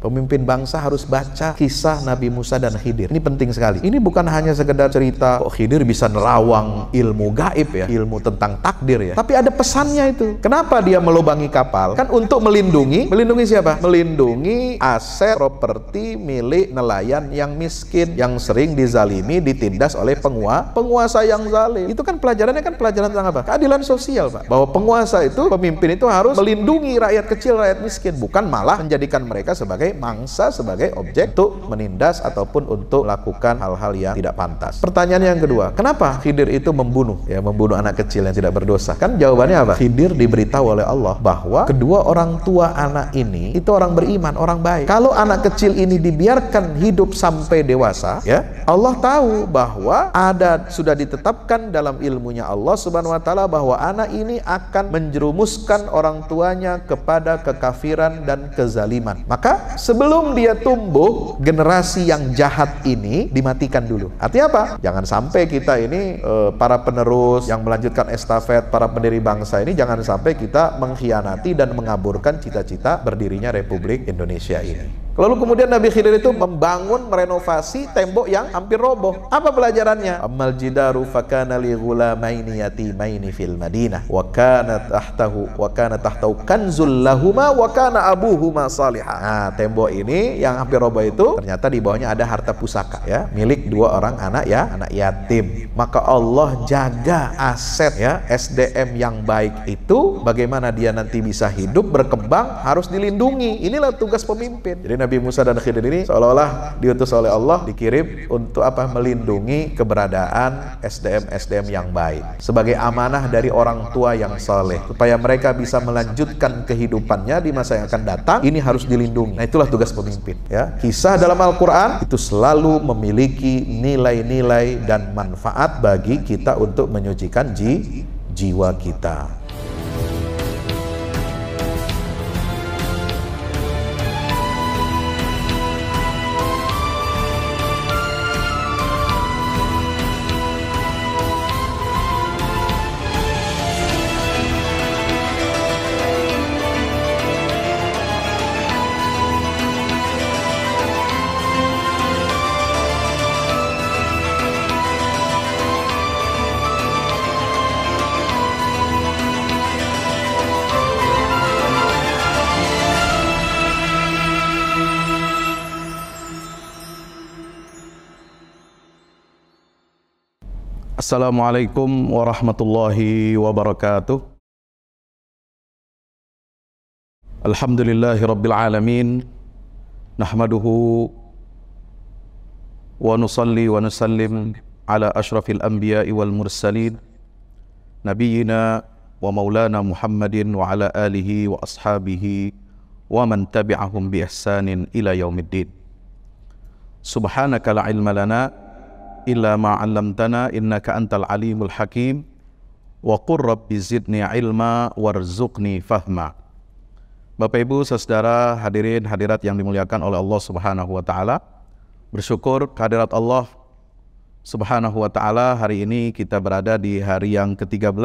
Pemimpin bangsa harus baca kisah Nabi Musa dan Khidir. Ini penting sekali. Ini bukan hanya sekedar cerita kok Khidir bisa nerawang ilmu gaib ya, ilmu tentang takdir ya. Tapi ada pesannya itu. Kenapa dia melubangi kapal? Kan untuk melindungi siapa? Melindungi aset properti milik nelayan yang miskin, yang sering dizalimi, ditindas oleh penguasa yang zalim. Itu kan pelajarannya pelajaran tentang apa? Keadilan sosial, Pak. Bahwa penguasa itu, pemimpin itu harus melindungi rakyat kecil, rakyat miskin, bukan malah menjadikan mereka sebagai mangsa, sebagai objek untuk menindas ataupun untuk melakukan hal-hal yang tidak pantas. Pertanyaan yang kedua, kenapa Khidir itu membunuh anak kecil yang tidak berdosa? Kan jawabannya apa? Khidir diberitahu oleh Allah bahwa kedua orang tua anak ini itu orang beriman, orang baik. Kalau anak kecil ini dibiarkan hidup sampai dewasa, ya, Allah tahu bahwa sudah ditetapkan dalam ilmunya Allah Subhanahu wa taala bahwa anak ini akan menjerumuskan orang tuanya kepada kekafiran dan kezaliman. Maka sebelum dia tumbuh, generasi yang jahat ini dimatikan dulu. Artinya apa? Jangan sampai kita ini para penerus yang melanjutkan estafet, para pendiri bangsa ini, jangan sampai kita mengkhianati dan mengaburkan cita-cita berdirinya Republik Indonesia ini. Lalu kemudian Nabi Khidir itu membangun, merenovasi tembok yang hampir roboh. Apa pelajarannya? Ammal jidaru fakana li ghulamaini yatimaini fil Madinah wa kana tahtahu kanzul lahuma wa kana abuhuma salihah. Nah, tembok ini yang hampir roboh itu ternyata di bawahnya ada harta pusaka ya, milik dua orang anak yatim. Maka Allah jaga aset ya, SDM yang baik itu, bagaimana dia nanti bisa hidup, berkembang, harus dilindungi. Inilah tugas pemimpin. Jadi Nabi Musa dan Khidir ini seolah-olah diutus oleh Allah, dikirim untuk apa? Melindungi keberadaan SDM yang baik sebagai amanah dari orang tua yang saleh, supaya mereka bisa melanjutkan kehidupannya di masa yang akan datang. Ini harus dilindungi. Nah, itulah tugas pemimpin ya. Kisah dalam Al-Quran itu selalu memiliki nilai-nilai dan manfaat bagi kita untuk menyucikan jiwa kita. Assalamualaikum warahmatullahi wabarakatuh. Alhamdulillahi rabbil alamin. Nahmaduhu wa nusalli wa nusallim ala ashrafil anbiya'i wal mursalin nabiyyina wa maulana Muhammadin wa ala alihi wa ashabihi wa man tabi'ahum bi ihsanin ila yaumiddin. Subhanaka la ilma lana illa ma 'allamtana innaka antal alimul hakim wa qur rabbi zidni ilma warzuqni fahma. Bapak Ibu saudara hadirin hadirat yang dimuliakan oleh Allah Subhanahu wa taala, bersyukur kehadirat Allah Subhanahu wa taala, hari ini kita berada di hari yang ke-13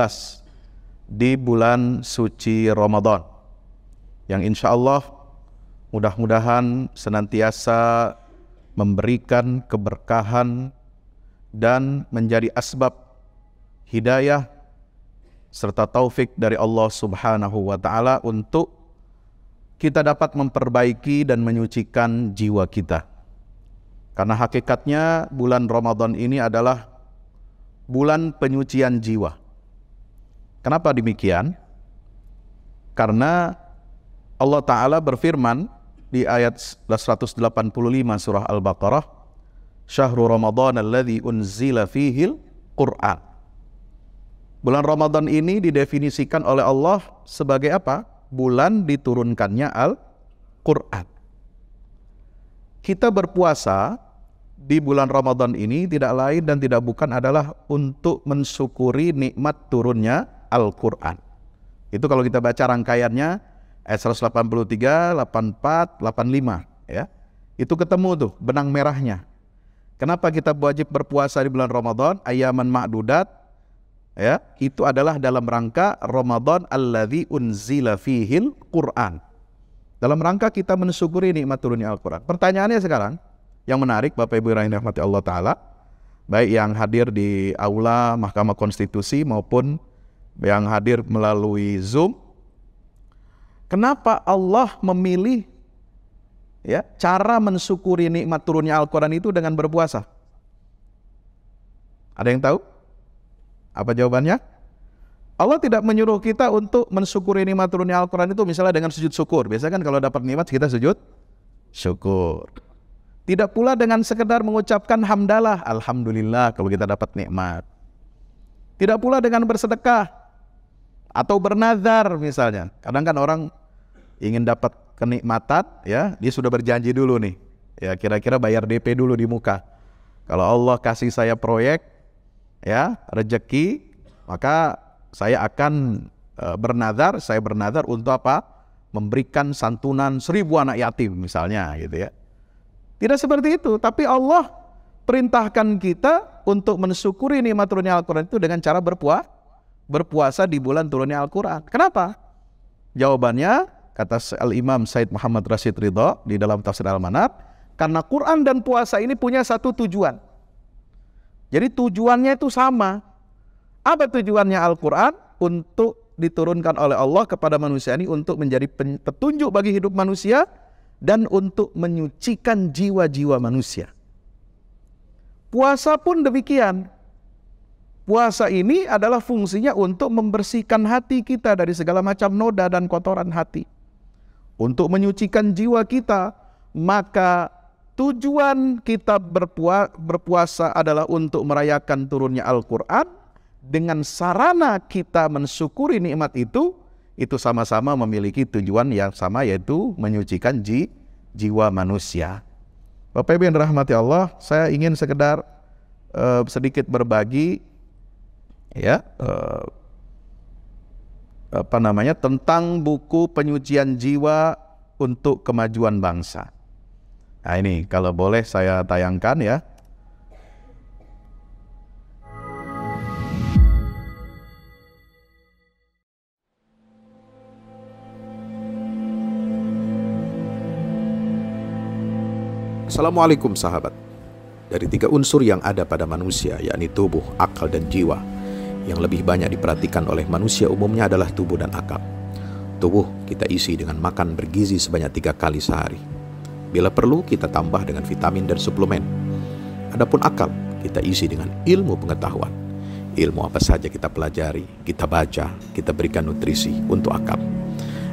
di bulan suci Ramadan, yang insya Allah mudah-mudahan senantiasa memberikan keberkahan dan menjadi asbab hidayah serta taufik dari Allah Subhanahu wa taala untuk kita dapat memperbaiki dan menyucikan jiwa kita. Karena hakikatnya bulan Ramadan ini adalah bulan penyucian jiwa. Kenapa demikian? Karena Allah Ta'ala berfirman di ayat 185 surah Al-Baqarah, Syahrul Ramadan alladzi unzila fihil Qur'an. Bulan Ramadan ini didefinisikan oleh Allah sebagai apa? Bulan diturunkannya Al-Qur'an. Kita berpuasa di bulan Ramadan ini tidak lain dan tidak bukan adalah untuk mensyukuri nikmat turunnya Al-Qur'an. Itu kalau kita baca rangkaiannya ayat 183, 84, 85 ya. Itu ketemu tuh benang merahnya. Kenapa kita wajib berpuasa di bulan Ramadan? Ayaman ma'dudat ya, itu adalah dalam rangka Ramadan alladzi unzila fihil Qur'an. dalam rangka kita mensyukuri nikmat turunnya Al-Quran. Pertanyaannya sekarang, yang menarik Bapak Ibu yang dirahmati Allah Ta'ala, baik yang hadir di aula Mahkamah Konstitusi maupun yang hadir melalui Zoom, kenapa Allah memilih cara mensyukuri nikmat turunnya Al-Quran itu dengan berpuasa? Ada yang tahu? Apa jawabannya? Allah tidak menyuruh kita untuk mensyukuri nikmat turunnya Al-Quran itu misalnya dengan sujud syukur. Biasanya kan kalau dapat nikmat kita sujud syukur. Tidak pula dengan sekedar mengucapkan hamdalah, alhamdulillah kalau kita dapat nikmat. Tidak pula dengan bersedekah atau bernazar misalnya. Kadang kan orang ingin dapat kenikmatan, dia sudah berjanji dulu nih. Ya, kira-kira bayar DP dulu di muka. Kalau Allah kasih saya proyek, rezeki, maka saya akan bernazar untuk apa? Memberikan santunan 1000 anak yatim misalnya gitu ya. Tidak seperti itu, tapi Allah perintahkan kita untuk mensyukuri nikmat turunnya Al-Quran itu dengan cara berpuasa di bulan turunnya Al-Quran. Kenapa? Jawabannya, kata Al-Imam Said Muhammad Rashid Ridho di dalam Tafsir Al-Manar, karena Quran dan puasa ini punya satu tujuan. Jadi tujuannya itu sama. Apa tujuannya Al-Quran? Untuk diturunkan oleh Allah kepada manusia ini untuk menjadi petunjuk bagi hidup manusia dan untuk menyucikan jiwa-jiwa manusia. Puasa pun demikian. Puasa ini adalah fungsinya untuk membersihkan hati kita dari segala macam noda dan kotoran hati. Untuk menyucikan jiwa kita, maka tujuan kita berpuasa adalah untuk merayakan turunnya Al-Quran. Dengan sarana kita mensyukuri nikmat itu sama-sama memiliki tujuan yang sama, yaitu menyucikan jiwa manusia. Bapak Ibu yang dirahmati Allah, saya ingin sekedar sedikit berbagi tentang buku penyucian jiwa untuk kemajuan bangsa. Nah ini kalau boleh saya tayangkan ya. Assalamualaikum sahabat. Dari 3 unsur yang ada pada manusia, yakni tubuh, akal, dan jiwa, yang lebih banyak diperhatikan oleh manusia umumnya adalah tubuh dan akal. Tubuh kita isi dengan makan bergizi sebanyak 3 kali sehari. Bila perlu kita tambah dengan vitamin dan suplemen. Adapun akal kita isi dengan ilmu pengetahuan. Ilmu apa saja kita pelajari, kita baca, kita berikan nutrisi untuk akal.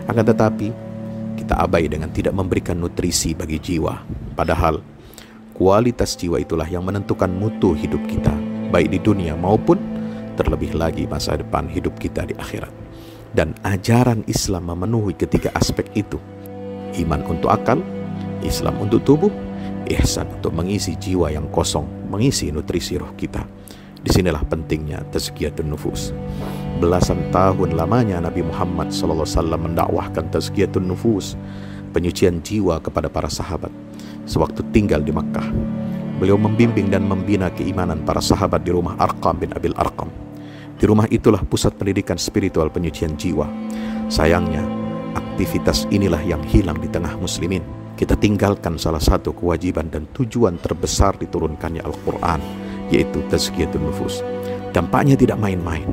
Akan tetapi kita abai dengan tidak memberikan nutrisi bagi jiwa. Padahal kualitas jiwa itulah yang menentukan mutu hidup kita, baik di dunia maupun terlebih lagi masa depan hidup kita di akhirat. Dan ajaran Islam memenuhi ketiga aspek itu. Iman untuk akal, Islam untuk tubuh, ihsan untuk mengisi jiwa yang kosong, mengisi nutrisi roh kita. Disinilah pentingnya tazkiyatun nufus. Belasan tahun lamanya Nabi Muhammad SAW mendakwahkan tazkiyatun nufus, penyucian jiwa kepada para sahabat. Sewaktu tinggal di Makkah, beliau membimbing dan membina keimanan para sahabat di rumah Arqam bin Abil Arqam. Di rumah itulah pusat pendidikan spiritual penyucian jiwa. Sayangnya, aktivitas inilah yang hilang di tengah muslimin. Kita tinggalkan salah satu kewajiban dan tujuan terbesar diturunkannya Al-Quran, yaitu tazkiyatun nufus. Dampaknya tidak main-main.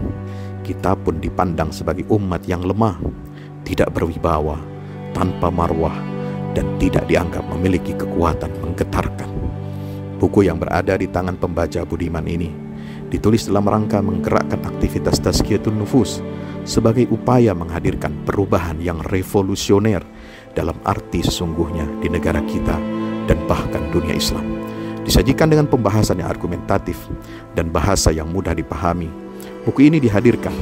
Kita pun dipandang sebagai umat yang lemah, tidak berwibawa, tanpa marwah, dan tidak dianggap memiliki kekuatan menggetarkan. Buku yang berada di tangan pembaca budiman ini ditulis dalam rangka menggerakkan aktivitas tazkiyatun nufus sebagai upaya menghadirkan perubahan yang revolusioner dalam arti sesungguhnya di negara kita dan bahkan dunia Islam. Disajikan dengan pembahasan yang argumentatif dan bahasa yang mudah dipahami, buku ini dihadirkan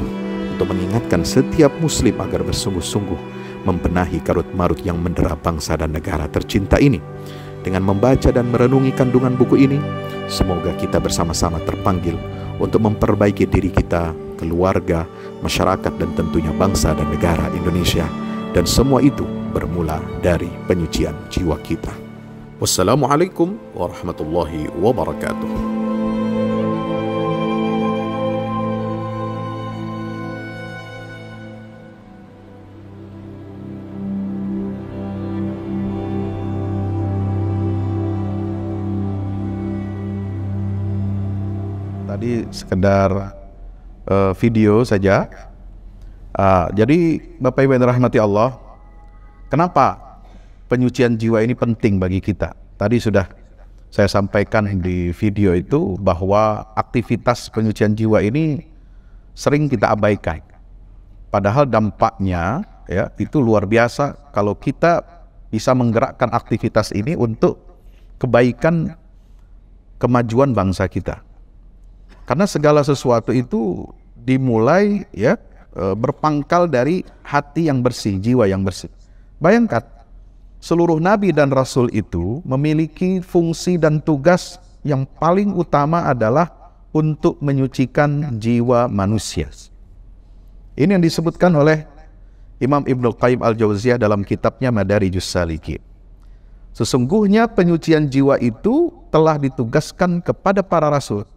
untuk mengingatkan setiap muslim agar bersungguh-sungguh membenahi karut-marut yang mendera bangsa dan negara tercinta ini. Dengan membaca dan merenungi kandungan buku ini, semoga kita bersama-sama terpanggil untuk memperbaiki diri kita, keluarga, masyarakat, dan tentunya bangsa dan negara Indonesia. Dan semua itu bermula dari penyucian jiwa kita. Wassalamualaikum warahmatullahi wabarakatuh. tadi sekedar video saja. Jadi Bapak Ibu yang dirahmati Allah, kenapa penyucian jiwa ini penting bagi kita? Tadi sudah saya sampaikan di video itu bahwa aktivitas penyucian jiwa ini sering kita abaikan. Padahal dampaknya ya itu luar biasa kalau kita bisa menggerakkan aktivitas ini untuk kebaikan kemajuan bangsa kita. Karena segala sesuatu itu dimulai ya berpangkal dari hati yang bersih, jiwa yang bersih. Bayangkan, seluruh nabi dan rasul itu memiliki fungsi dan tugas yang paling utama adalah untuk menyucikan jiwa manusia. Ini yang disebutkan oleh Imam Ibnu Qayyim Al-Jauziyah dalam kitabnya Madarijus Salikin. Sesungguhnya penyucian jiwa itu telah ditugaskan kepada para rasul,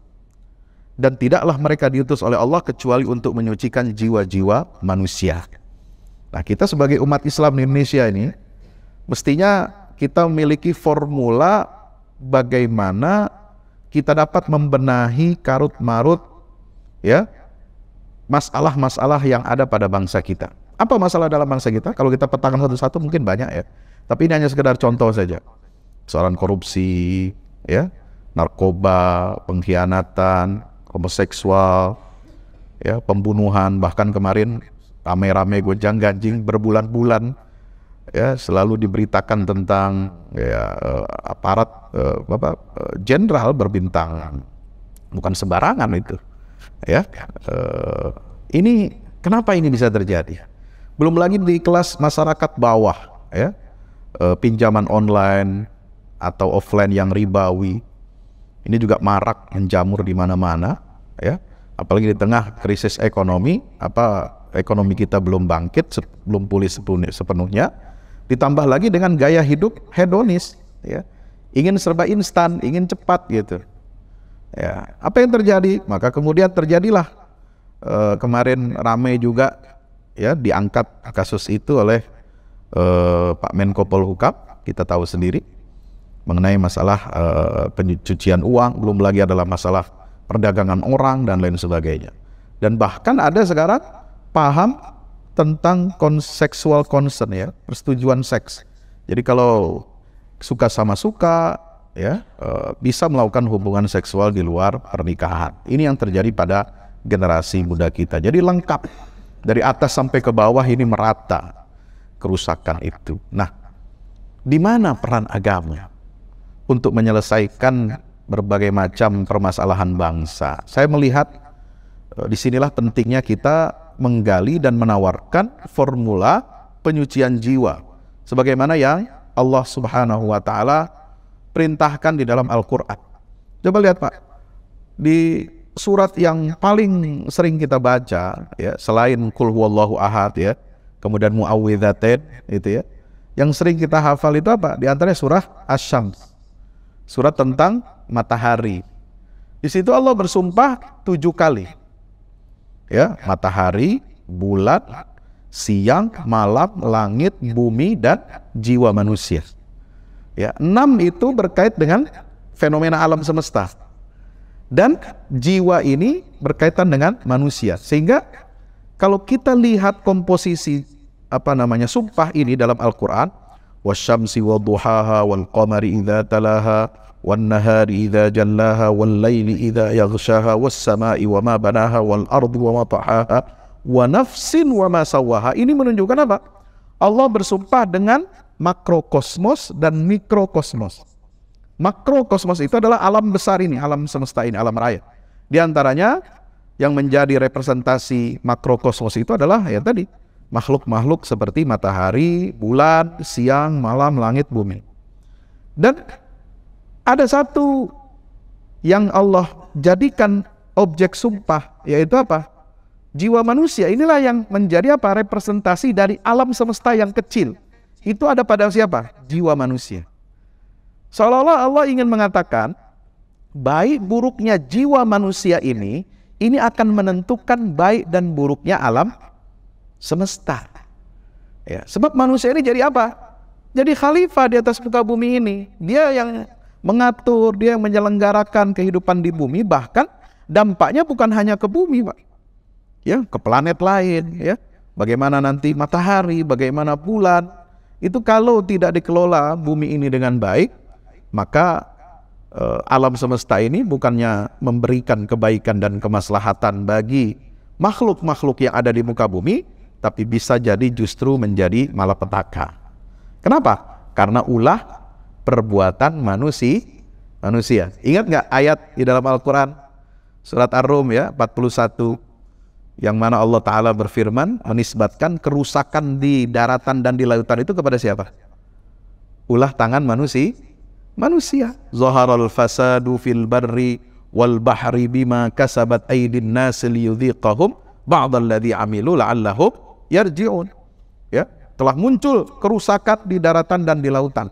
dan tidaklah mereka diutus oleh Allah kecuali untuk menyucikan jiwa-jiwa manusia. Nah, kita sebagai umat Islam di Indonesia ini mestinya kita memiliki formula bagaimana kita dapat membenahi karut-marut ya masalah-masalah yang ada pada bangsa kita. Apa masalah dalam bangsa kita? Kalau kita petakan satu-satu mungkin banyak ya. Tapi ini hanya sekedar contoh saja. Soalan korupsi, ya, narkoba, pengkhianatan, homoseksual, ya, pembunuhan, bahkan kemarin rame-rame gonjang-ganjing berbulan-bulan, ya, selalu diberitakan tentang ya, aparat jenderal berbintang, bukan sembarangan itu. Ya, ini kenapa ini bisa terjadi? Belum lagi di kelas masyarakat bawah, ya, pinjaman online atau offline yang ribawi, ini juga marak menjamur di mana-mana, ya. Apalagi di tengah krisis ekonomi, ekonomi kita belum bangkit, belum pulih sepenuhnya, ditambah lagi dengan gaya hidup hedonis, ya, ingin serba instan, ingin cepat gitu. Ya, apa yang terjadi? Maka kemudian terjadilah kemarin ramai juga ya diangkat kasus itu oleh Pak Menko Polhukam, kita tahu sendiri mengenai masalah pencucian uang, belum lagi adalah masalah perdagangan orang dan lain sebagainya. Dan bahkan ada sekarang paham tentang sexual consent ya, persetujuan seks. Jadi kalau suka sama suka ya bisa melakukan hubungan seksual di luar pernikahan. Ini yang terjadi pada generasi muda kita. Jadi lengkap dari atas sampai ke bawah, ini merata kerusakan itu. Nah, di mana peran agama untuk menyelesaikan berbagai macam permasalahan bangsa? Saya melihat disinilah pentingnya kita menggali dan menawarkan formula penyucian jiwa sebagaimana yang Allah Subhanahu wa Ta'ala perintahkan di dalam Al-Quran. Coba lihat Pak, di surat yang paling sering kita baca ya, selain Qul huwallahu ahad ya, kemudian Mu'awwidzatain itu ya, yang sering kita hafal itu apa? Di antaranya surah Asy-Syams, surat tentang matahari. Di situ Allah bersumpah 7 kali ya, matahari, bulan, siang, malam, langit, bumi, dan jiwa manusia. Ya, 6 itu berkait dengan fenomena alam semesta. Dan jiwa ini berkaitan dengan manusia. Sehingga kalau kita lihat komposisi sumpah ini dalam Al-Qur'an, wasyamsi wadduhaha wal qamari idza talaha wan nahari idza jallaha wal laili idza yaghshaha was samai wama banaha wal ardi wama tahaha wa nafsin wama sawaha. Ini menunjukkan apa? Allah bersumpah dengan makrokosmos dan mikrokosmos. Makrokosmos itu adalah alam besar ini, alam semesta ini, alam raya. Di antaranya yang menjadi representasi makrokosmos itu adalah ya tadi, makhluk-makhluk seperti matahari, bulan, siang, malam, langit, bumi. Dan ada satu yang Allah jadikan objek sumpah, yaitu apa? Jiwa manusia. Inilah yang menjadi apa? Representasi dari alam semesta yang kecil. Itu ada pada siapa? Jiwa manusia. Seolah-olah Allah ingin mengatakan, baik buruknya jiwa manusia ini akan menentukan baik dan buruknya alam semesta. Ya, sebab manusia ini jadi apa? Jadi khalifah di atas muka bumi ini. Dia yang mengatur, dia yang menyelenggarakan kehidupan di bumi, bahkan dampaknya bukan hanya ke bumi, Pak. Ya, ke planet lain, ya. Bagaimana nanti matahari, bagaimana bulan. Itu kalau tidak dikelola bumi ini dengan baik, maka alam semesta ini bukannya memberikan kebaikan dan kemaslahatan bagi makhluk-makhluk yang ada di muka bumi, tapi bisa jadi justru menjadi malapetaka. Kenapa? Karena ulah perbuatan manusia. Ingat nggak ayat di dalam Al-Quran surat Ar-Rum ya 41 yang mana Allah Ta'ala berfirman menisbatkan kerusakan di daratan dan di lautan itu kepada siapa? Ulah tangan manusia. Zaharal fasadu fil barri wal bahri bima kasabat aydin nas liyudhiqahum ba'dalladzi amilu la'allahum yarji'un. Ya, telah muncul kerusakan di daratan dan di lautan.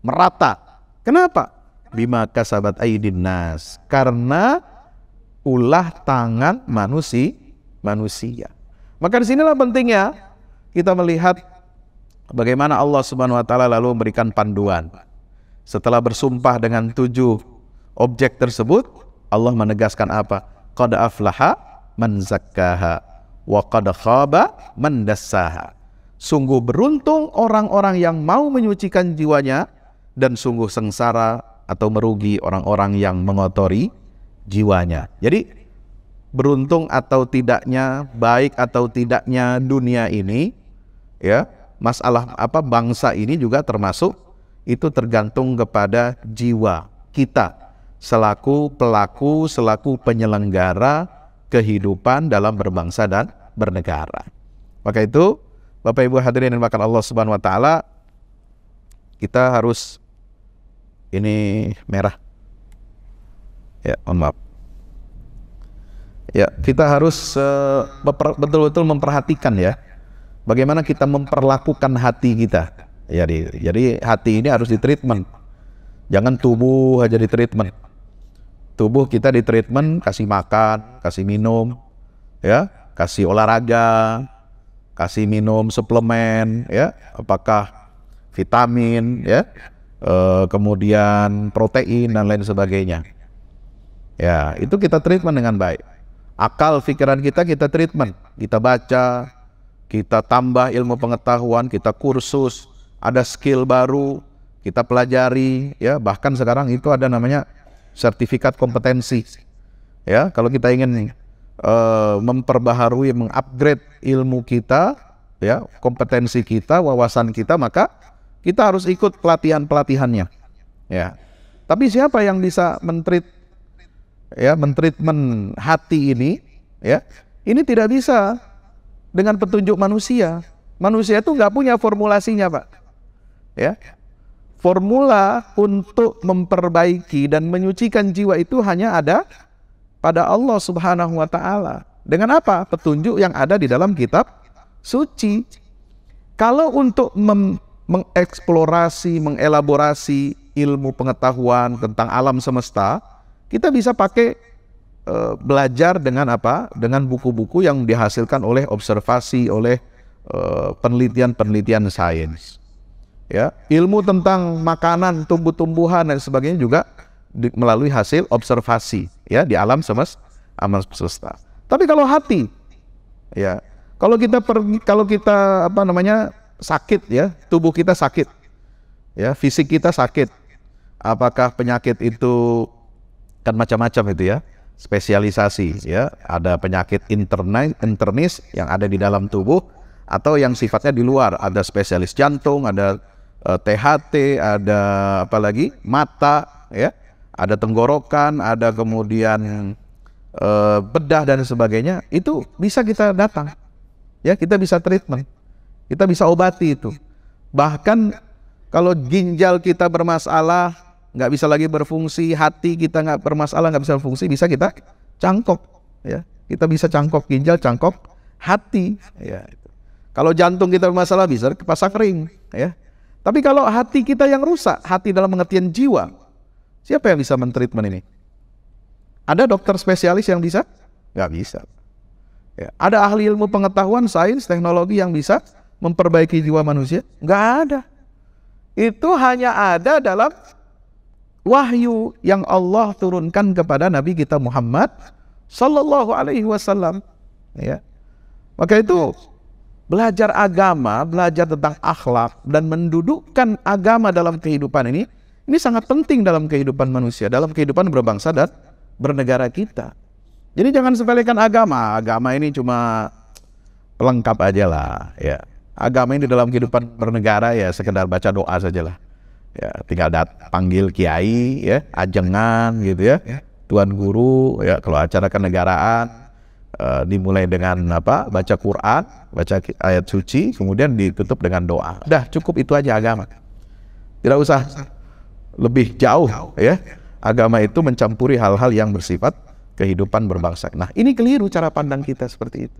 Merata. Kenapa? Bima kasabat aydin nas. Karena ulah tangan manusia. Maka disinilah pentingnya kita melihat bagaimana Allah Subhanahu wa Ta'ala lalu memberikan panduan. Setelah bersumpah dengan 7 objek tersebut, Allah menegaskan apa? Qad aflaha man zakkaha wa qad khaba man dassaha. Sungguh beruntung orang-orang yang mau menyucikan jiwanya, dan sungguh sengsara atau merugi orang-orang yang mengotori jiwanya. Jadi beruntung atau tidaknya, baik atau tidaknya dunia ini, ya, masalah apa bangsa ini juga termasuk itu tergantung kepada jiwa kita selaku pelaku, selaku penyelenggara kehidupan dalam berbangsa dan bernegara. Maka itu Bapak Ibu hadirin yang dimuliakan Allah Subhanahu wa Ta'ala, kita harus ini merah. Ya, mohon maaf. Ya, kita harus betul-betul memperhatikan ya, bagaimana kita memperlakukan hati kita. Ya, jadi hati ini harus ditreatment. Jangan tubuh aja ditreatment. Tubuh kita ditreatment, kasih makan, kasih minum, ya, kasih olahraga, kasih minum suplemen, ya, apakah vitamin, ya, kemudian protein dan lain sebagainya. Ya, itu kita treatment dengan baik. Akal pikiran kita treatment, kita baca, kita tambah ilmu pengetahuan, kita kursus, ada skill baru, kita pelajari, ya, bahkan sekarang itu ada namanya sertifikat kompetensi. Ya, kalau kita ingin memperbaharui, mengupgrade ilmu kita, ya, kompetensi kita, wawasan kita, maka kita harus ikut pelatihan-pelatihannya. Ya. Tapi siapa yang bisa mentreatment hati ini, ya, ini tidak bisa dengan petunjuk manusia. Manusia itu nggak punya formulasinya, Pak. Ya, formula untuk memperbaiki dan menyucikan jiwa itu hanya ada pada Allah Subhanahu wa Ta'ala. Dengan apa? Petunjuk yang ada di dalam kitab suci. Kalau untuk mengeksplorasi, mengelaborasi ilmu pengetahuan tentang alam semesta, kita bisa pakai belajar dengan apa? Dengan buku-buku yang dihasilkan oleh observasi, oleh penelitian-penelitian sains. Ya, ilmu tentang makanan, tumbuh-tumbuhan dan sebagainya juga melalui hasil observasi, ya, di alam semesta. Tapi kalau hati, ya, kalau kita sakit, ya, tubuh kita sakit, ya, fisik kita sakit, apakah penyakit itu kan macam-macam itu ya, spesialisasi, ya, ada penyakit internis yang ada di dalam tubuh atau yang sifatnya di luar, ada spesialis jantung, ada THT, ada apa lagi, mata, ya, ada tenggorokan, ada kemudian bedah dan sebagainya. Itu bisa kita datang, ya, kita bisa treatment, kita bisa obati itu. Bahkan kalau ginjal kita bermasalah, nggak bisa lagi berfungsi, hati kita nggak bermasalah, nggak bisa berfungsi, bisa kita cangkok, ya, kita bisa cangkok ginjal, cangkok hati, ya. Kalau jantung kita bermasalah bisa dipasang ring, ya. Tapi kalau hati kita yang rusak, hati dalam pengertian jiwa, siapa yang bisa mentreatment ini? Ada dokter spesialis yang bisa? Nggak bisa. Ya. Ada ahli ilmu pengetahuan, sains, teknologi yang bisa memperbaiki jiwa manusia? Nggak ada. Itu hanya ada dalam wahyu yang Allah turunkan kepada Nabi kita Muhammad Sallallahu alaihi wasallam. Ya. Maka itu belajar agama, belajar tentang akhlak dan mendudukkan agama dalam kehidupan ini sangat penting dalam kehidupan manusia, dalam kehidupan berbangsa dan bernegara kita. Jadi jangan sepelekan agama. Agama ini cuma pelengkap aja lah. Ya. Agama ini dalam kehidupan bernegara ya sekedar baca doa sajalah. Ya, tinggal panggil kiai, ya, ajengan gitu ya, tuan guru, ya, kalau acara kenegaraan dimulai dengan apa? Baca Quran, baca ayat suci, kemudian ditutup dengan doa. Udah cukup itu aja agama. Tidak usah lebih jauh, ya. Agama itu mencampuri hal-hal yang bersifat kehidupan berbangsa. Nah, ini keliru cara pandang kita seperti itu.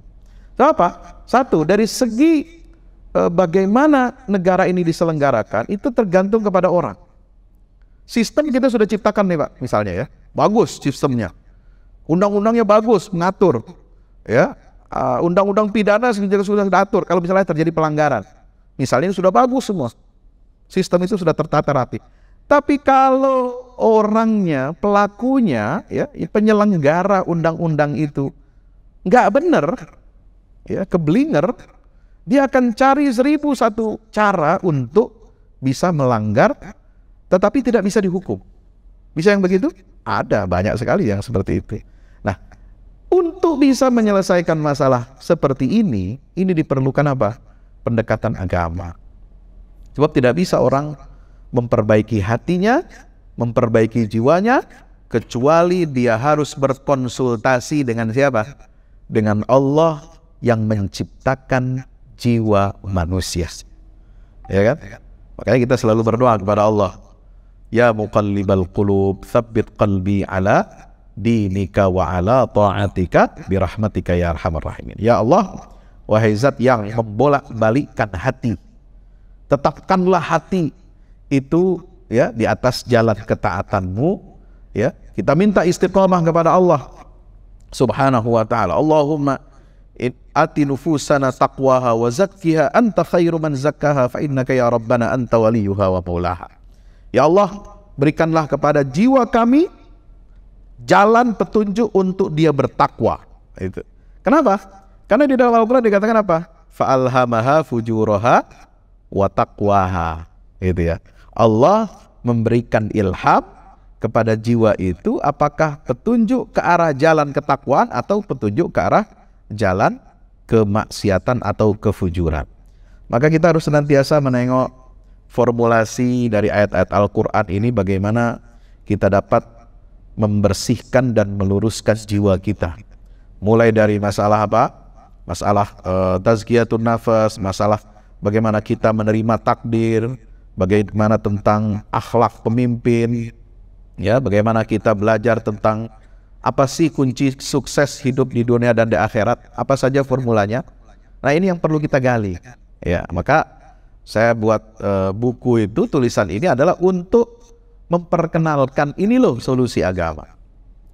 Kenapa? Satu, dari segi bagaimana negara ini diselenggarakan itu tergantung kepada orang. Sistem kita sudah ciptakan nih Pak, misalnya ya, bagus sistemnya, undang-undangnya bagus mengatur, ya, undang-undang pidana sudah diatur. Kalau misalnya terjadi pelanggaran, misalnya sudah bagus semua, sistem itu sudah tertata rapi. Tapi kalau orangnya, pelakunya, ya, penyelenggara undang-undang itu nggak benar, ya, keblinger, dia akan cari 1001 cara untuk bisa melanggar, tetapi tidak bisa dihukum. Bisa yang begitu? Ada, banyak sekali yang seperti itu. Nah, untuk bisa menyelesaikan masalah seperti ini diperlukan apa? Pendekatan agama. Sebab tidak bisa orang memperbaiki hatinya, memperbaiki jiwanya, kecuali dia harus berkonsultasi dengan siapa? Dengan Allah yang menciptakan jiwa manusia, ya kan? Makanya kita selalu berdoa kepada Allah, ya muqallibal qulub tsabbit qalbi ala dinika wa ala ta'atika birahmatika ya arhamar rahimin. Ya Allah, wahai zat yang membolak-balikkan hati, tetapkanlah hati itu, ya, di atas jalan ketaatanmu, ya. Kita minta istiqamah kepada Allah Subhanahu wa taala. Allahumma ati nufusana taqwaha wa zakkiha anta khairu man zakkaha fa innaka ya rabbana anta waliyuha wa maulaha. Ya Allah, berikanlah kepada jiwa kami jalan petunjuk untuk dia bertakwa. Itu. Kenapa? Karena di dalam Al-Quran dikatakan apa? Fa alhamaha fujuraha wa taqwaha. Itu ya. Allah memberikan ilham kepada jiwa itu apakah petunjuk ke arah jalan ketakwaan atau petunjuk ke arah jalan kemaksiatan atau kefujuran. Maka kita harus senantiasa menengok formulasi dari ayat-ayat Al-Quran ini, bagaimana kita dapat membersihkan dan meluruskan jiwa kita. Mulai dari masalah apa? Masalah tazkiyatun nafas, masalah bagaimana kita menerima takdir, bagaimana tentang akhlak pemimpin, ya, bagaimana kita belajar tentang apa sih kunci sukses hidup di dunia dan di akhirat? Apa saja formulanya? Nah, ini yang perlu kita gali. Ya, maka saya buat buku itu, tulisan ini adalah untuk memperkenalkan ini loh solusi agama.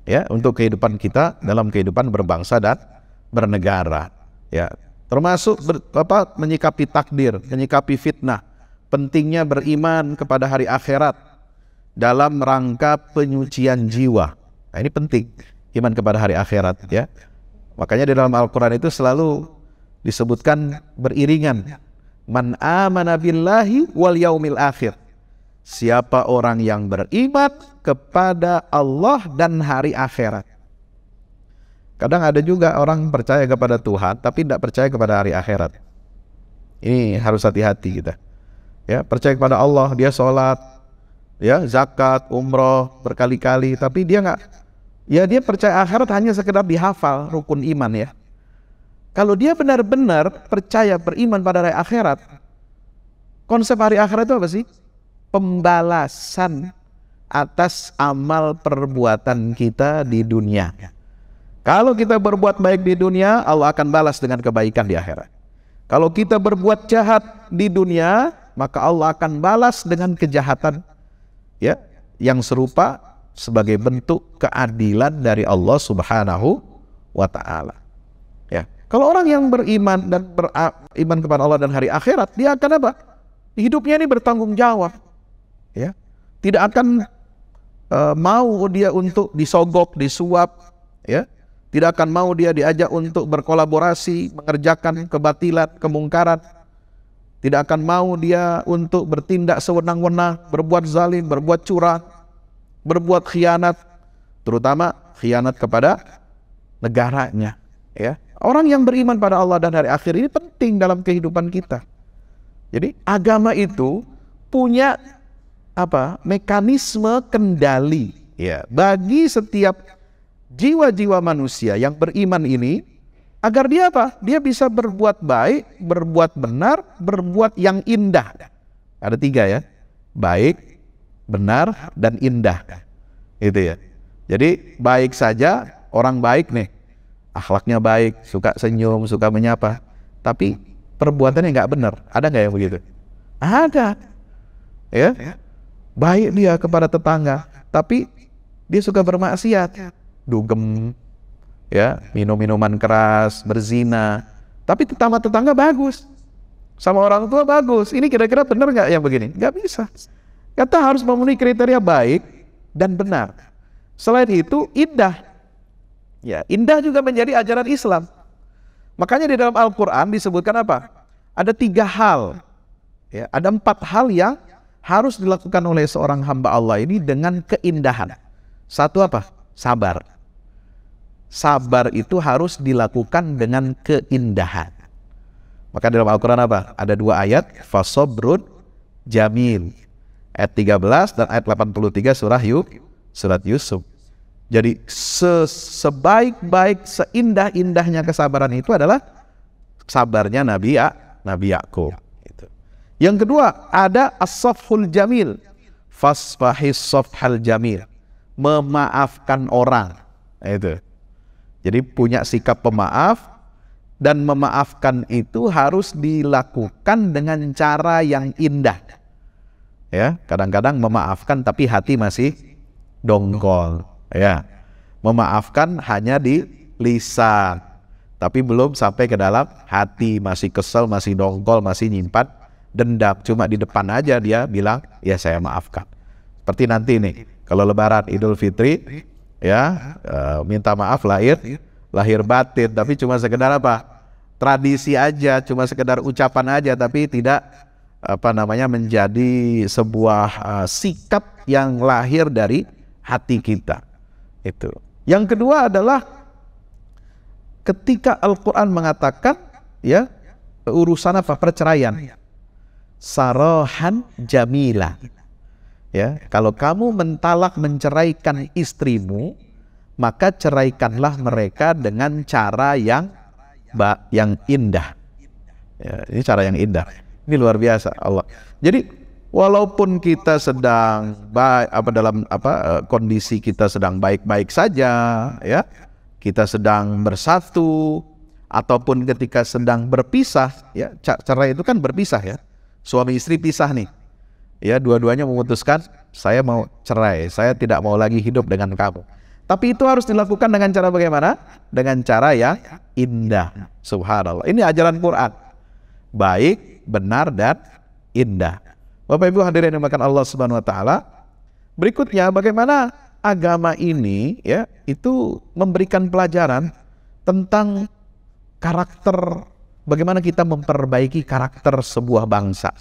Ya, untuk kehidupan kita dalam kehidupan berbangsa dan bernegara. Ya, termasuk menyikapi takdir, menyikapi fitnah. Pentingnya beriman kepada hari akhirat dalam rangka penyucian jiwa. Nah, ini penting, iman kepada hari akhirat, ya. Makanya di dalam Al-Quran itu selalu disebutkan beriringan. Man amana billahi wal yaumil akhir. Siapa orang yang beriman kepada Allah dan hari akhirat. Kadang ada juga orang percaya kepada Tuhan tapi tidak percaya kepada hari akhirat. Ini harus hati-hati kita. Ya, percaya kepada Allah, dia sholat, ya, zakat, umroh berkali-kali, tapi dia nggak. Ya, dia percaya akhirat hanya sekedar dihafal rukun iman, ya. Kalau dia benar-benar percaya beriman pada hari akhirat, konsep hari akhirat itu apa sih? Pembalasan atas amal perbuatan kita di dunia. Kalau kita berbuat baik di dunia, Allah akan balas dengan kebaikan di akhirat. Kalau kita berbuat jahat di dunia, maka Allah akan balas dengan kejahatan, ya, yang serupa sebagai bentuk keadilan dari Allah Subhanahu wa ta'ala. Ya, kalau orang yang beriman dan beriman kepada Allah dan hari akhirat, dia akan apa? Hidupnya ini bertanggung jawab. Ya, tidak akan mau dia untuk disogok, disuap, ya. tidak akan mau dia diajak untuk berkolaborasi, mengerjakan kebatilan, kemungkaran. Tidak akan mau dia untuk bertindak sewenang-wenang, berbuat zalim, berbuat curang, berbuat khianat, terutama khianat kepada negaranya. Ya, orang yang beriman pada Allah dan hari akhir ini penting dalam kehidupan kita. Jadi agama itu punya mekanisme kendali ya bagi setiap jiwa-jiwa manusia yang beriman ini, agar dia dia bisa berbuat baik, berbuat benar, berbuat yang indah. Ada 3 ya, baik, benar, dan indah. Itu ya. Jadi baik saja, orang baik nih, akhlaknya baik, suka senyum, suka menyapa, tapi perbuatannya nggak benar. Ada nggak yang begitu? Ada. Ya, baik dia kepada tetangga, tapi dia suka bermaksiat, dugem, ya, minum minuman keras, berzina. Tapi tetangga bagus, sama orang tua bagus. Ini kira-kira benar nggak yang begini? Nggak bisa. Kita harus memenuhi kriteria baik dan benar. Selain itu indah. Ya, indah juga menjadi ajaran Islam. Makanya di dalam Al-Quran disebutkan apa? Ada 3 hal. Ya, ada 4 hal yang harus dilakukan oleh seorang hamba Allah ini dengan keindahan. Satu apa? Sabar. Sabar itu harus dilakukan dengan keindahan. Maka dalam Al-Quran apa? Ada 2 ayat. Fasobrun jamil. Ayat 13 dan ayat 83 surat Yusuf. Jadi sebaik-baik, seindah-indahnya kesabaran itu adalah sabarnya Nabi Yakub. Yang kedua ada as-safhul jamil. Fasfahis safhal jamil. Memaafkan orang. Itu. Jadi punya sikap pemaaf, dan memaafkan itu harus dilakukan dengan cara yang indah. Ya, kadang-kadang memaafkan tapi hati masih dongkol. Ya, memaafkan hanya di lisan, tapi belum sampai ke dalam hati, masih kesel, masih dongkol, masih nyimpan dendam. Cuma di depan aja dia bilang, ya saya maafkan. Seperti nanti nih, kalau Lebaran Idul Fitri, ya minta maaf lahir batin, tapi cuma sekedar apa? Tradisi aja, cuma sekedar ucapan aja, tapi tidak menjadi sebuah sikap yang lahir dari hati kita. Itu. Yang kedua adalah ketika Al-Quran mengatakan ya urusan perceraian, sarahan jamila. Ya, kalau kamu menceraikan istrimu, maka ceraikanlah mereka dengan cara yang indah. Ya, ini cara yang indah. Ini luar biasa Allah. Jadi walaupun kita sedang kondisi kita sedang baik-baik saja, ya, kita sedang bersatu, ataupun ketika sedang berpisah, ya, cerai itu kan berpisah ya. Suami istri pisah nih. Ya, dua-duanya memutuskan saya mau cerai, saya tidak mau lagi hidup dengan kamu. Tapi itu harus dilakukan dengan cara bagaimana? Dengan cara yang indah. Subhanallah. Ini ajaran Quran. Baik, benar, dan indah. Bapak Ibu hadirin yang dimuliakan Allah Subhanahu wa taala. Berikutnya bagaimana agama ini ya itu memberikan pelajaran tentang karakter, bagaimana kita memperbaiki karakter sebuah bangsa.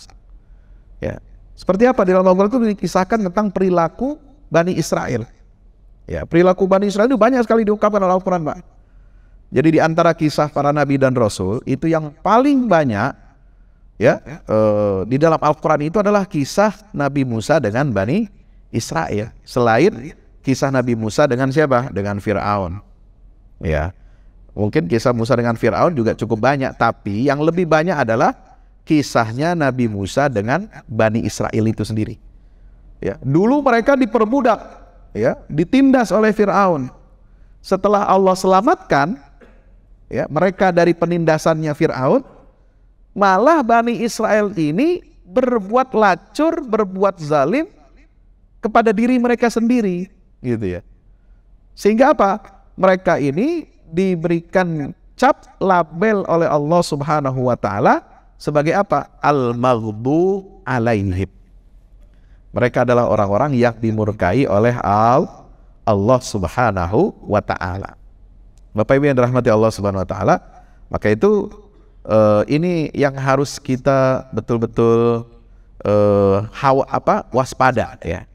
Ya. Seperti apa di dalam Al-Quran itu dikisahkan tentang perilaku Bani Israel. Ya, perilaku Bani Israel itu banyak sekali diungkapkan oleh Al-Quran, Pak. Jadi di antara kisah para nabi dan rasul itu yang paling banyak ya di dalam Al-Quran itu adalah kisah Nabi Musa dengan Bani Israel. Selain kisah Nabi Musa dengan siapa? Dengan Fir'aun. Ya, mungkin kisah Musa dengan Fir'aun juga cukup banyak, tapi yang lebih banyak adalah kisahnya Nabi Musa dengan Bani Israel itu sendiri. Ya, dulu mereka diperbudak, ya, ditindas oleh Fir'aun. Setelah Allah selamatkan ya mereka dari penindasannya Fir'aun, malah Bani Israel ini berbuat lacur, berbuat zalim kepada diri mereka sendiri, gitu ya. Sehingga apa? Mereka ini diberikan cap label oleh Allah Subhanahu wa taala sebagai apa? Al-maghdu alaihim. Mereka adalah orang-orang yang dimurkai oleh Allah Subhanahu wa taala. Bapak Ibu yang dirahmati Allah Subhanahu wa taala, maka itu ini yang harus kita betul-betul waspada ya.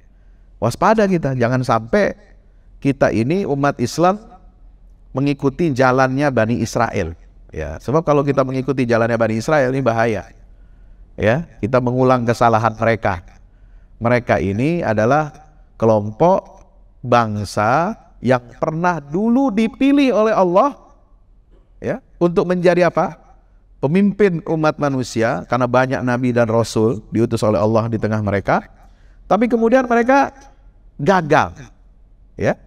Waspada kita, jangan sampai kita ini umat Islam mengikuti jalannya Bani Israel. Ya, sebab kalau kita mengikuti jalannya Bani Israel ini bahaya. Ya, kita mengulang kesalahan mereka. Mereka ini adalah kelompok bangsa yang pernah dulu dipilih oleh Allah ya untuk menjadi apa? Pemimpin umat manusia, karena banyak nabi dan rasul diutus oleh Allah di tengah mereka. Tapi kemudian mereka gagal. Ya.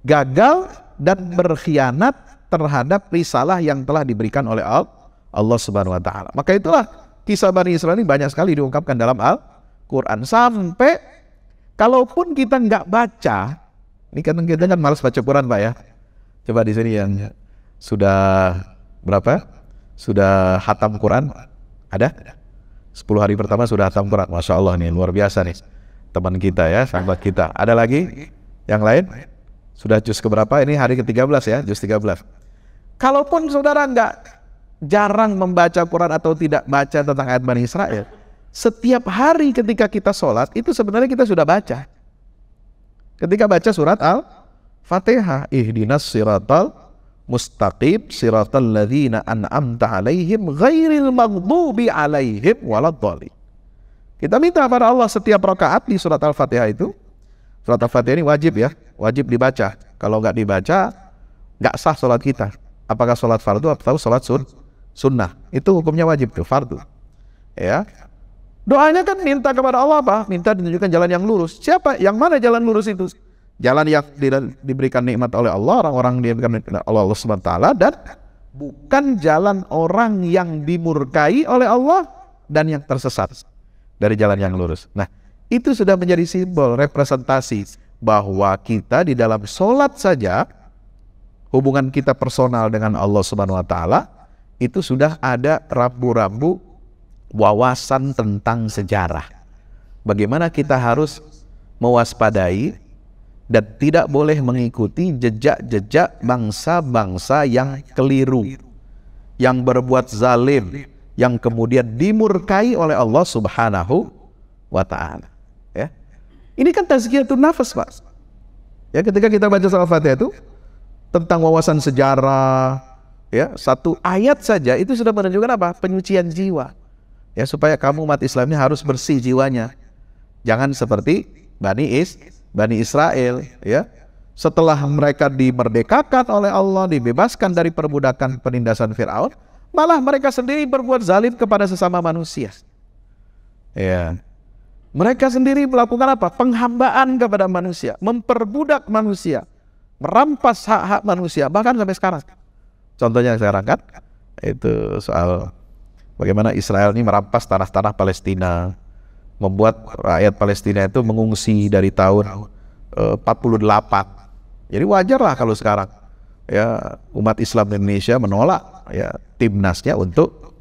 Gagal dan berkhianat terhadap risalah yang telah diberikan oleh Allah Subhanahu wa taala. Maka itulah kisah Bani Israil ini banyak sekali diungkapkan dalam Al-Qur'an, sampai kalaupun kita nggak baca, ini kan kita kan malas baca Quran Pak ya. Coba di sini yang sudah berapa? Sudah hatam Quran? Ada? 10 hari pertama sudah hatam Quran. Masya Allah nih, luar biasa nih teman kita ya, sahabat kita. Ada lagi yang lain? Sudah juz keberapa? Ini hari ke-13 ya, juz 13. Kalaupun saudara jarang membaca Quran atau tidak baca tentang ayat Bani Israil, setiap hari ketika kita sholat itu sebenarnya kita sudah baca. Ketika baca surat Al-Fatihah, ihdinas siratal mustaqim siratal ladzina an'amta alaihim ghairil maghdubi alaihim waladdallin. Kita minta pada Allah setiap rakaat di surat Al-Fatihah itu. Surat Al-Fatihah ini wajib ya, wajib dibaca. Kalau nggak dibaca, nggak sah sholat kita. Apakah sholat fardu atau sholat sunnah? Itu hukumnya wajib tuh, fardu. Ya. Doanya kan minta kepada Allah apa? Minta ditunjukkan jalan yang lurus. Siapa? Yang mana jalan lurus itu? Jalan yang diberikan nikmat oleh Allah, orang-orang diberikan nikmat oleh Allah Subhanahu wa taala, dan bukan jalan orang yang dimurkai oleh Allah dan yang tersesat dari jalan yang lurus. Nah, itu sudah menjadi simbol representasi bahwa kita di dalam sholat saja, hubungan kita personal dengan Allah Subhanahu wa taala itu sudah ada rambu-rambu wawasan tentang sejarah. Bagaimana kita harus mewaspadai dan tidak boleh mengikuti jejak-jejak bangsa-bangsa yang keliru, yang berbuat zalim, yang kemudian dimurkai oleh Allah Subhanahu wa taala. Ya. Ini kan tazkiyatun nafas, Pak. Ya, ketika kita baca surah Al-Fatihah itu tentang wawasan sejarah, ya, satu ayat saja itu sudah menunjukkan apa? Penyucian jiwa. Ya, supaya kamu umat Islam ini harus bersih jiwanya. Jangan seperti Bani Israel, ya. Setelah mereka dimerdekakan oleh Allah, dibebaskan dari perbudakan penindasan Firaun, malah mereka sendiri berbuat zalim kepada sesama manusia. Ya. Mereka sendiri melakukan apa? Penghambaan kepada manusia, memperbudak manusia, merampas hak-hak manusia, bahkan sampai sekarang. Contohnya sekarang kan, itu soal bagaimana Israel ini merampas tanah-tanah Palestina, membuat rakyat Palestina itu mengungsi dari tahun 48. Jadi wajarlah kalau sekarang ya umat Islam Indonesia menolak ya timnasnya untuk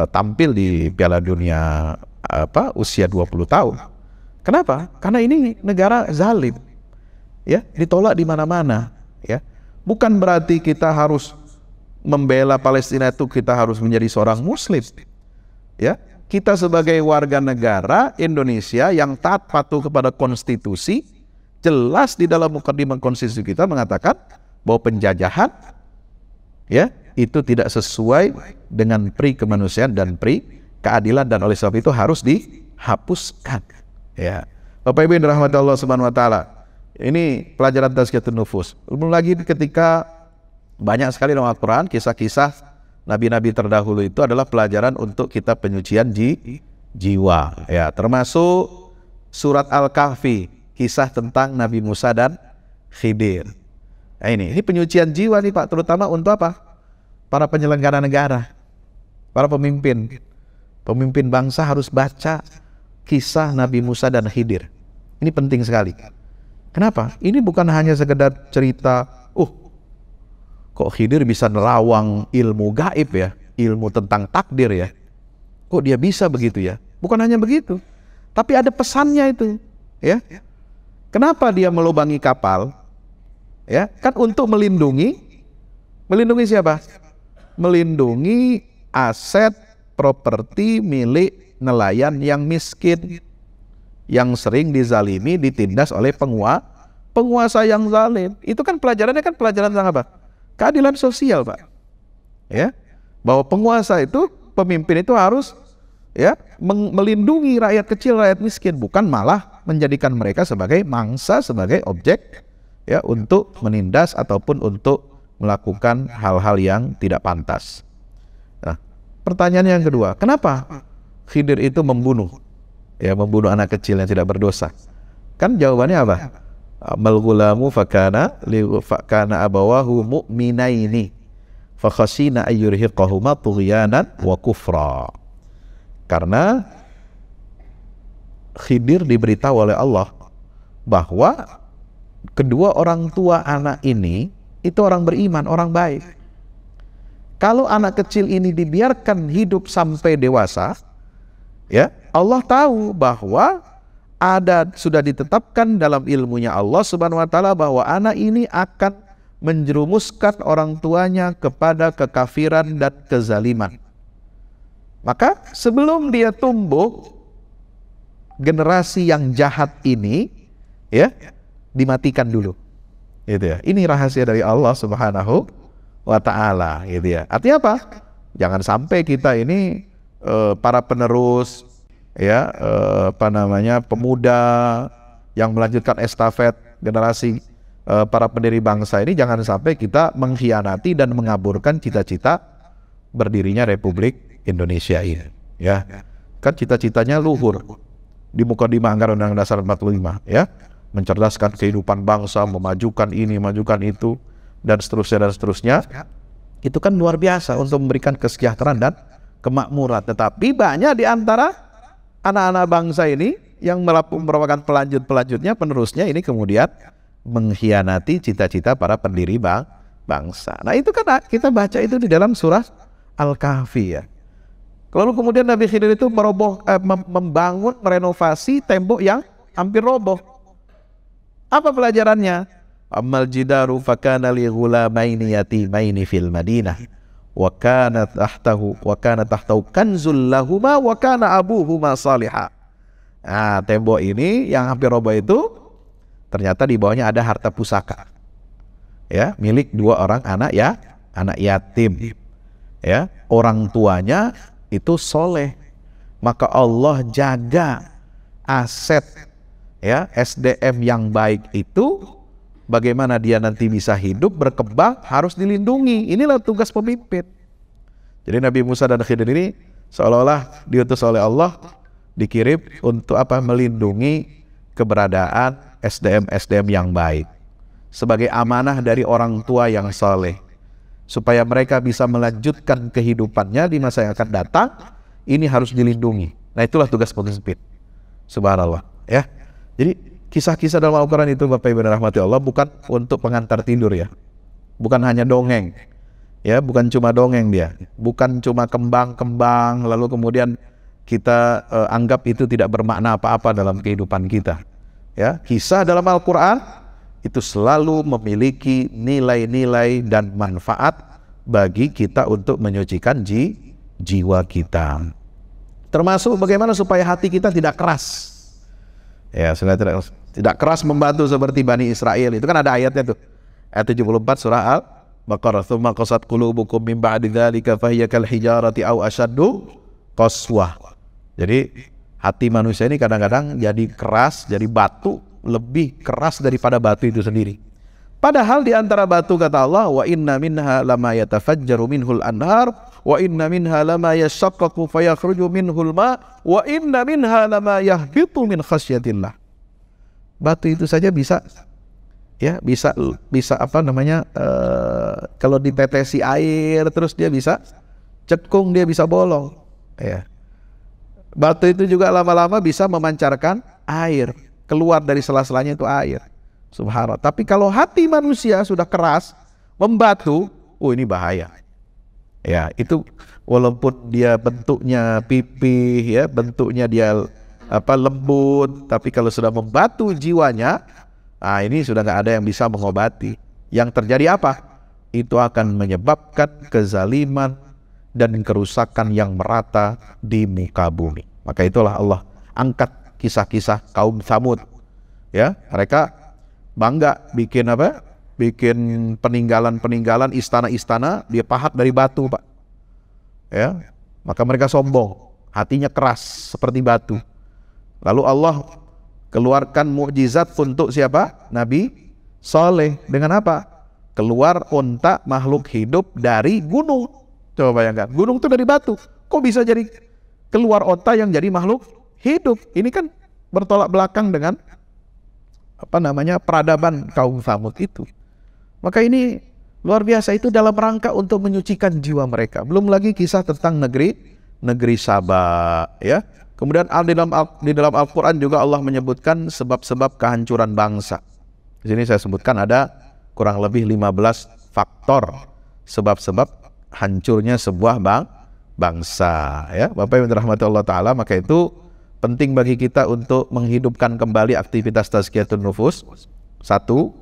tampil di Piala Dunia usia 20 tahun. Kenapa? Karena ini negara zalim. Ya, ditolak di mana-mana, ya. Bukan berarti kita harus membela Palestina itu kita harus menjadi seorang muslim. Ya, kita sebagai warga negara Indonesia yang taat patuh kepada konstitusi, jelas di dalam mukadimah konstitusi kita mengatakan bahwa penjajahan ya itu tidak sesuai dengan pri kemanusiaan dan pri keadilan, dan oleh sebab itu harus dihapuskan. Ya, Bapak Ibu yang dirahmati Allah Subhanahu wa taala. Ini pelajaran tazkiyatun nufus. Belum lagi ketika banyak sekali dalam Al-Quran kisah-kisah nabi-nabi terdahulu itu adalah pelajaran untuk kita penyucian jiwa. Ya, termasuk surat Al-Kahfi, kisah tentang Nabi Musa dan Khidir. Nah, ini penyucian jiwa nih Pak, terutama untuk apa? Para penyelenggara negara, para pemimpin bangsa harus baca kisah Nabi Musa dan Khidir. Ini penting sekali. Kenapa? Ini bukan hanya sekedar cerita, kok Khidir bisa nerawang ilmu gaib ya, ilmu tentang takdir ya. Kok dia bisa begitu ya? Bukan hanya begitu, tapi ada pesannya itu, ya. Kenapa dia melubangi kapal? Ya, kan untuk melindungi Melindungi siapa? Melindungi aset properti milik nelayan yang miskin, yang sering dizalimi, ditindas oleh penguasa yang zalim. Itu kan pelajarannya kan pelajaran tentang apa? Keadilan sosial, Pak. Ya, bahwa penguasa itu, pemimpin itu harus ya melindungi rakyat kecil, rakyat miskin, bukan malah menjadikan mereka sebagai mangsa, sebagai objek ya untuk menindas ataupun untuk melakukan hal-hal yang tidak pantas. Nah, pertanyaan yang kedua, kenapa Khidir itu membunuh anak kecil yang tidak berdosa? Kan jawabannya apa? Amal gulamu fakana abawahu mu'minaini fakhashina ayyurhiqahuma tughyanan wa kufra. Karena Khidir diberitahu oleh Allah bahwa kedua orang tua anak ini itu orang beriman, orang baik. Kalau anak kecil ini dibiarkan hidup sampai dewasa, ya Allah tahu bahwa sudah ditetapkan dalam ilmunya Allah Subhanahu wa taala bahwa anak ini akan menjerumuskan orang tuanya kepada kekafiran dan kezaliman. Maka sebelum dia tumbuh, generasi yang jahat ini ya dimatikan dulu. Gitu ya. Ini rahasia dari Allah Subhanahu wa taala, gitu ya. Artinya apa? Jangan sampai kita ini para penerus ya pemuda yang melanjutkan estafet generasi para pendiri bangsa ini, jangan sampai kita mengkhianati dan mengaburkan cita-cita berdirinya Republik Indonesia ini ya. Kan cita-citanya luhur di Mukadimah Anggaran Undang-Undang Dasar 45 ya, mencerdaskan kehidupan bangsa, memajukan ini, memajukan itu, dan seterusnya. Itu kan luar biasa untuk memberikan kesejahteraan dan kemakmuran. Tetapi banyak di antara anak-anak bangsa ini yang merupakan pelanjutnya, penerusnya ini kemudian mengkhianati cita-cita para pendiri bangsa. Nah itu kan kita baca itu di dalam surah Al-Kahfi ya. Lalu kemudian Nabi Khidir itu membangun, merenovasi tembok yang hampir roboh. Apa pelajarannya? Ammal jidaru fakana li ghulamaini yatimaini fil Madinah wa kana tahtahu kanzul lahuma wa kana abuhuma salihah. Nah, tembok ini yang hampir roboh itu ternyata di bawahnya ada harta pusaka. Ya, milik dua orang anak yatim. Ya, orang tuanya itu soleh, maka Allah jaga aset ya SDM yang baik itu, bagaimana dia nanti bisa hidup berkembang harus dilindungi. Inilah tugas pemimpin. Jadi Nabi Musa dan Khidir ini seolah-olah diutus oleh Allah, dikirim untuk apa? Melindungi keberadaan SDM yang baik sebagai amanah dari orang tua yang soleh, supaya mereka bisa melanjutkan kehidupannya di masa yang akan datang. Ini harus dilindungi. Nah itulah tugas pemimpin. Subhanallah ya. Jadi kisah-kisah dalam Al-Quran itu Bapak Ibu rahmati Allah bukan untuk pengantar tidur ya. Bukan hanya dongeng ya, bukan cuma dongeng dia, bukan cuma kembang-kembang lalu kemudian kita anggap itu tidak bermakna apa-apa dalam kehidupan kita ya. Kisah dalam Al-Quran itu selalu memiliki nilai-nilai dan manfaat bagi kita untuk menyucikan jiwa kita. Termasuk bagaimana supaya hati kita tidak keras. Ya, tidak keras membantu seperti Bani Israel. Itu kan ada ayatnya tuh. Ayat 74 surah Al-Baqarah. Tsumma qasat qulubukum min ba'di dzalika fahiya kal hijarati aw ashaddu qaswah. Jadi hati manusia ini kadang-kadang jadi keras, jadi batu, lebih keras daripada batu itu sendiri. Padahal di antara batu kata Allah, wa inna minha lama yatafajjaru minhul anhar, wa inna minha lama yashaqqaqu fayakhruju minhul ma, wa inna minha lama yahbitu min khasyatillah. Batu itu saja bisa ya, bisa apa namanya? Kalau ditetesi air terus dia bisa cekung, dia bisa bolong. Ya. Batu itu juga lama-lama bisa memancarkan air. Keluar dari sela-selanya itu air. Subhanallah. Tapi kalau hati manusia sudah keras, membatu, ini bahaya. Ya, itu walaupun dia bentuknya pipih, ya, bentuknya dia lembut, tapi kalau sudah membatu jiwanya, ini sudah nggak ada yang bisa mengobati. Yang terjadi apa? itu akan menyebabkan kezaliman dan kerusakan yang merata di muka bumi. Maka itulah Allah angkat kisah-kisah kaum Tsamud. Ya, mereka bangga bikin apa? Bikin peninggalan-peninggalan, istana-istana dia pahat dari batu, Pak. Ya, maka mereka sombong, hatinya keras seperti batu. Lalu Allah keluarkan mukjizat untuk siapa? Nabi Saleh. Dengan apa? Keluar unta makhluk hidup dari gunung. Coba bayangkan, gunung itu dari batu. Kok bisa jadi keluar unta yang jadi makhluk hidup? Ini kan bertolak belakang dengan peradaban kaum Tsamud itu. Maka ini luar biasa, itu dalam rangka untuk menyucikan jiwa mereka. Belum lagi kisah tentang negeri Saba, ya. Kemudian di dalam Al-Quran juga Allah menyebutkan sebab-sebab kehancuran bangsa. Di sini saya sebutkan ada kurang lebih 15 faktor sebab-sebab hancurnya sebuah bangsa, ya. Bapak Ibu rahmati Allah Ta'ala, maka itu penting bagi kita untuk menghidupkan kembali aktivitas tazkiyatun nufus. Satu,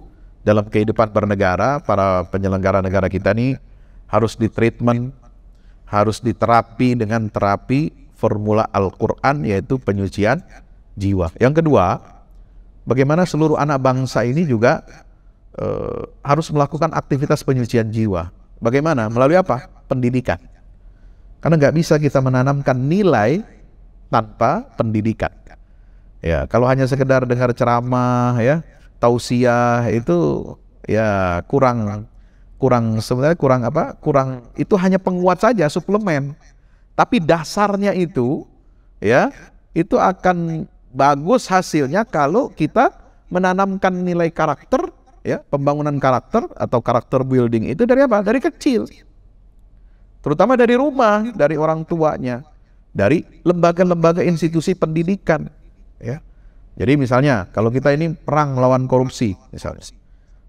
dalam kehidupan bernegara, para penyelenggara negara kita ini harus ditreatment, harus diterapi dengan terapi formula Al-Quran, yaitu penyucian jiwa. Yang kedua, bagaimana seluruh anak bangsa ini juga harus melakukan aktivitas penyucian jiwa. Bagaimana? Melalui apa? Pendidikan. Karena nggak bisa kita menanamkan nilai tanpa pendidikan. Ya, kalau hanya sekedar dengar ceramah, ya, tausiah, itu ya kurang itu hanya penguat saja, suplemen. Tapi dasarnya itu, ya, itu akan bagus hasilnya kalau kita menanamkan nilai karakter, ya, pembangunan karakter atau karakter building itu dari apa? Dari kecil. Terutama dari rumah, dari orang tuanya, dari lembaga-lembaga institusi pendidikan, ya. Jadi misalnya kalau kita ini perang melawan korupsi misalnya,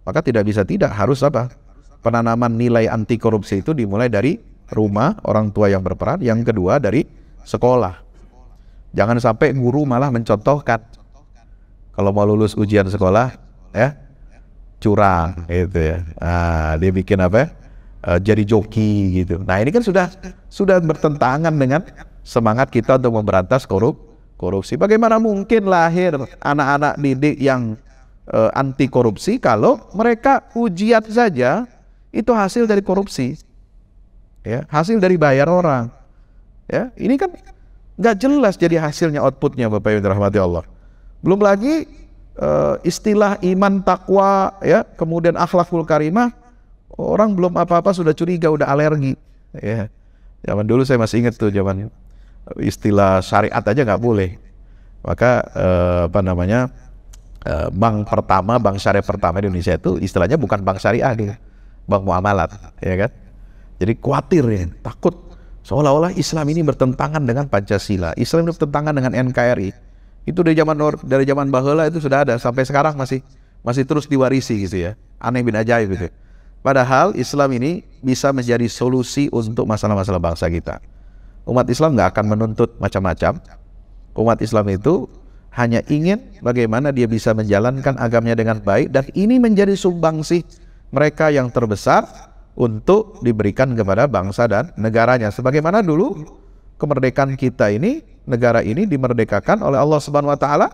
maka tidak harus apa? Penanaman nilai anti korupsi itu dimulai dari rumah, orang tua yang berperan. Yang kedua dari sekolah. Jangan sampai guru malah mencontohkan kalau mau lulus ujian sekolah, ya, curang gitu, ya. Nah, dia bikin apa? Jadi joki gitu. Nah, ini kan sudah bertentangan dengan semangat kita untuk memberantas korupsi. Bagaimana mungkin lahir anak-anak didik yang anti korupsi kalau mereka ujian saja itu hasil dari korupsi, ya, hasil dari bayar orang, ya. Ini kan nggak jelas jadi hasilnya, outputnya, Bapak Ibu rahmati Allah. Belum lagi istilah iman, takwa, ya, kemudian akhlakul karimah, orang belum apa-apa sudah curiga, udah alergi, ya. Zaman dulu saya masih ingat tuh, zaman istilah syariat aja nggak boleh. Maka bank syariah pertama di Indonesia itu istilahnya bukan bank syariah, gitu, bank muamalat, ya kan. Jadi khawatir, ya, takut seolah-olah Islam ini bertentangan dengan Pancasila, Islam ini bertentangan dengan NKRI. Itu dari zaman baheula itu sudah ada, sampai sekarang masih terus diwarisi gitu, ya. Aneh bin ajaib gitu. Padahal Islam ini bisa menjadi solusi untuk masalah-masalah bangsa kita. Umat Islam nggak akan menuntut macam-macam. Umat Islam itu hanya ingin bagaimana dia bisa menjalankan agamanya dengan baik, dan ini menjadi sumbangsih mereka yang terbesar untuk diberikan kepada bangsa dan negaranya. Sebagaimana dulu kemerdekaan kita ini, negara ini dimerdekakan oleh Allah Subhanahu wa taala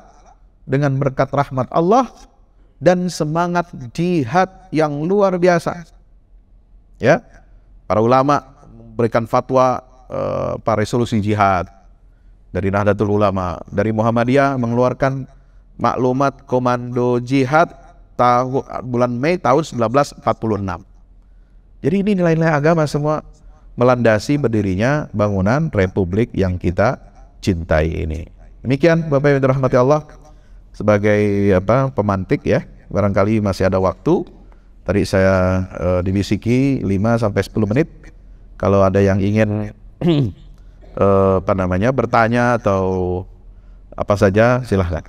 dengan berkat rahmat Allah dan semangat jihad yang luar biasa. Ya. Para ulama memberikan fatwa resolusi jihad. Dari Nahdlatul Ulama, dari Muhammadiyah mengeluarkan maklumat komando jihad bulan Mei tahun 1946. Jadi ini nilai-nilai agama semua melandasi berdirinya bangunan republik yang kita cintai ini. Demikian Bapak Ibu rahmati Allah, sebagai pemantik, ya, barangkali masih ada waktu. Tadi saya dibisiki 5-10 menit. Kalau ada yang ingin bertanya atau apa saja, silahkan.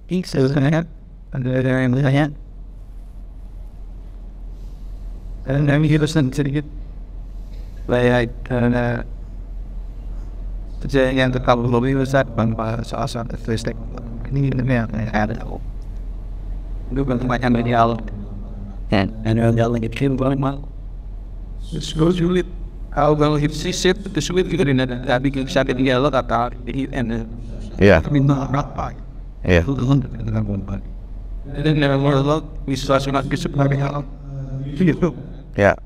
Saya ada yang bertanya. Dan kami jelaskan sedikit layak kejadian yang terkabul lebih besar tanpa soal listrik. Ini yang ada. Itu banyak dari Allah. and yelling at him going mal. So sulit. Kalau hipsit itu sulit juga dengan tapi kita dialog atau and Iya. minta berapa? Iya. Dan yang mau bisa sunat kesebenarnya gitu. Ya.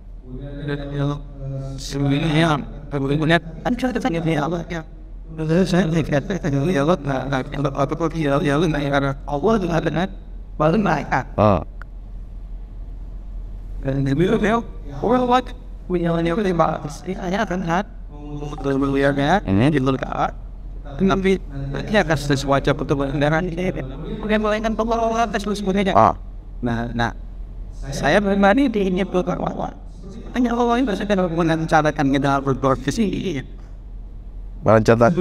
Sebenarnya kemudian ada tanya dia Allah ya. Saya lihat ya Allah apa kok dia karena Allah dengan baru naik. Oh. Dan dia orang what we yell and everything about saya kan beliau kan ini di luar tapi ya kan sesuatu betul kendaraan ini bukan boleh kan pengelola tes semuanya. Nah saya pribadi di ini berkawan hanya kalau ini saya tidak merencanakan kita berbuat ke sini Merencanakan.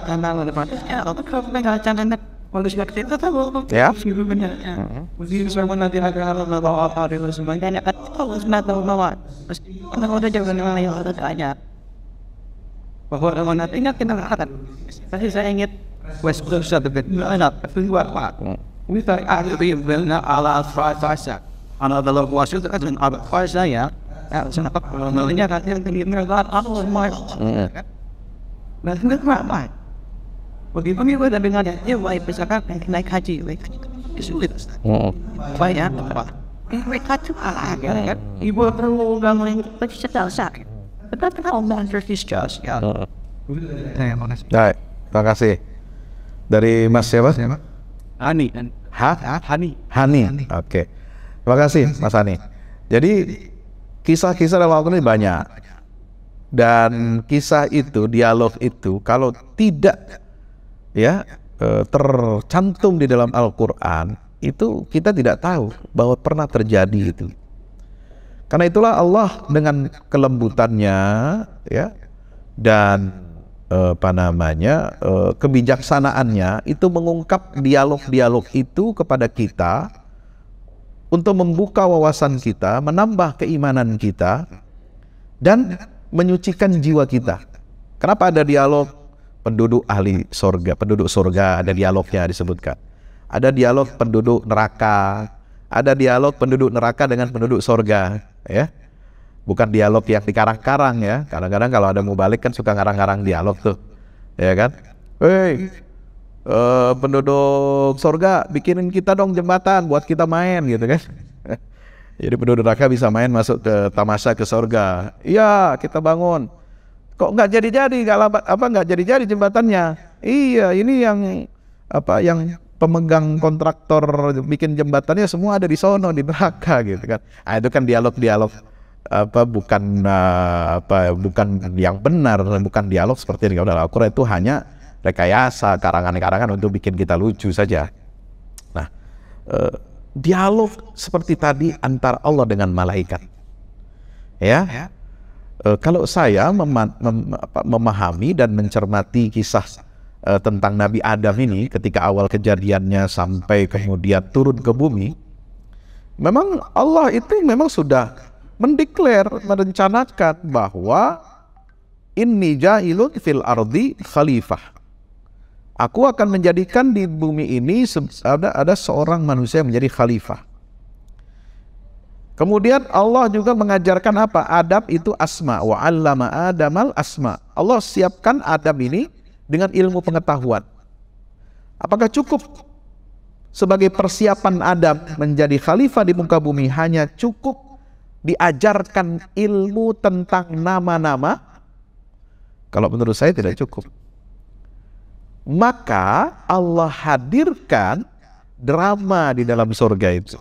karena ya kalau mereka rencanakan manusia kita tahu Ya. mesti semua nanti ada apa itu semuanya kan kalau sudah tahu bahwa kalau ada jangan yang ada tanya bahwa kalau nanti ingat kita akan pasti saya ingat West Coast satu anak kedua pak ini saya ada di benar ala frasa anak dalam kuasa itu kan ada kuasa ya kenapa namanya kan yang terlihat Allah my nah itu apa begitu nih udah dengar ya baik misalkan naik haji sulit banyak apa mereka tuh kan ibu perlu bangun pasti sedang sakit tetapi kalau service just ya Baik, terima kasih. Dari Mas siapa? Hani Hani. Oke. Terima kasih Mas Hani. Jadi kisah-kisah dalam Al-Quran ini banyak. Dan kisah itu, dialog itu kalau tidak tercantum di dalam Al-Quran, itu kita tidak tahu bahwa pernah terjadi itu. Karena itulah Allah dengan kelembutannya dan kebijaksanaannya itu mengungkap dialog-dialog itu kepada kita untuk membuka wawasan kita, menambah keimanan kita dan menyucikan jiwa kita. Kenapa ada dialog penduduk ahli surga, penduduk surga ada dialognya disebutkan. Ada dialog penduduk neraka, ada dialog penduduk neraka dengan penduduk surga, ya. Bukan dialog yang dikarang-karang ya. Kadang-kadang kalau ada mubalik kan suka ngarang-ngarang dialog tuh, ya kan? Penduduk surga bikinin kita dong jembatan buat kita main gitu kan? Jadi penduduk neraka bisa main masuk ke tamasya ke surga. Iya, kita bangun. Kok nggak jadi-jadi, nggak jadi-jadi jembatannya? Iya, ini yang pemegang kontraktor bikin jembatannya semua ada di sono di neraka gitu kan. Nah, itu kan dialog-dialog bukan yang benar, bukan dialog seperti yang dalam Al-Quran. Itu hanya rekayasa, karangan-karangan untuk bikin kita lucu saja. Nah, dialog seperti tadi antara Allah dengan malaikat. Kalau saya memahami dan mencermati kisah tentang Nabi Adam ini ketika awal kejadiannya sampai kemudian turun ke bumi, memang Allah itu memang sudah merencanakan bahwa inni ja'ilun fil ardi khalifah. Aku akan menjadikan di bumi ini ada seorang manusia yang menjadi khalifah. Kemudian Allah juga mengajarkan apa? Adam itu asma, wa 'allama Adamal asma. Allah siapkan Adam ini dengan ilmu pengetahuan. Apakah cukup sebagai persiapan Adam menjadi khalifah di muka bumi hanya cukup diajarkan ilmu tentang nama-nama? Kalau menurut saya tidak cukup. Maka Allah hadirkan drama di dalam surga itu.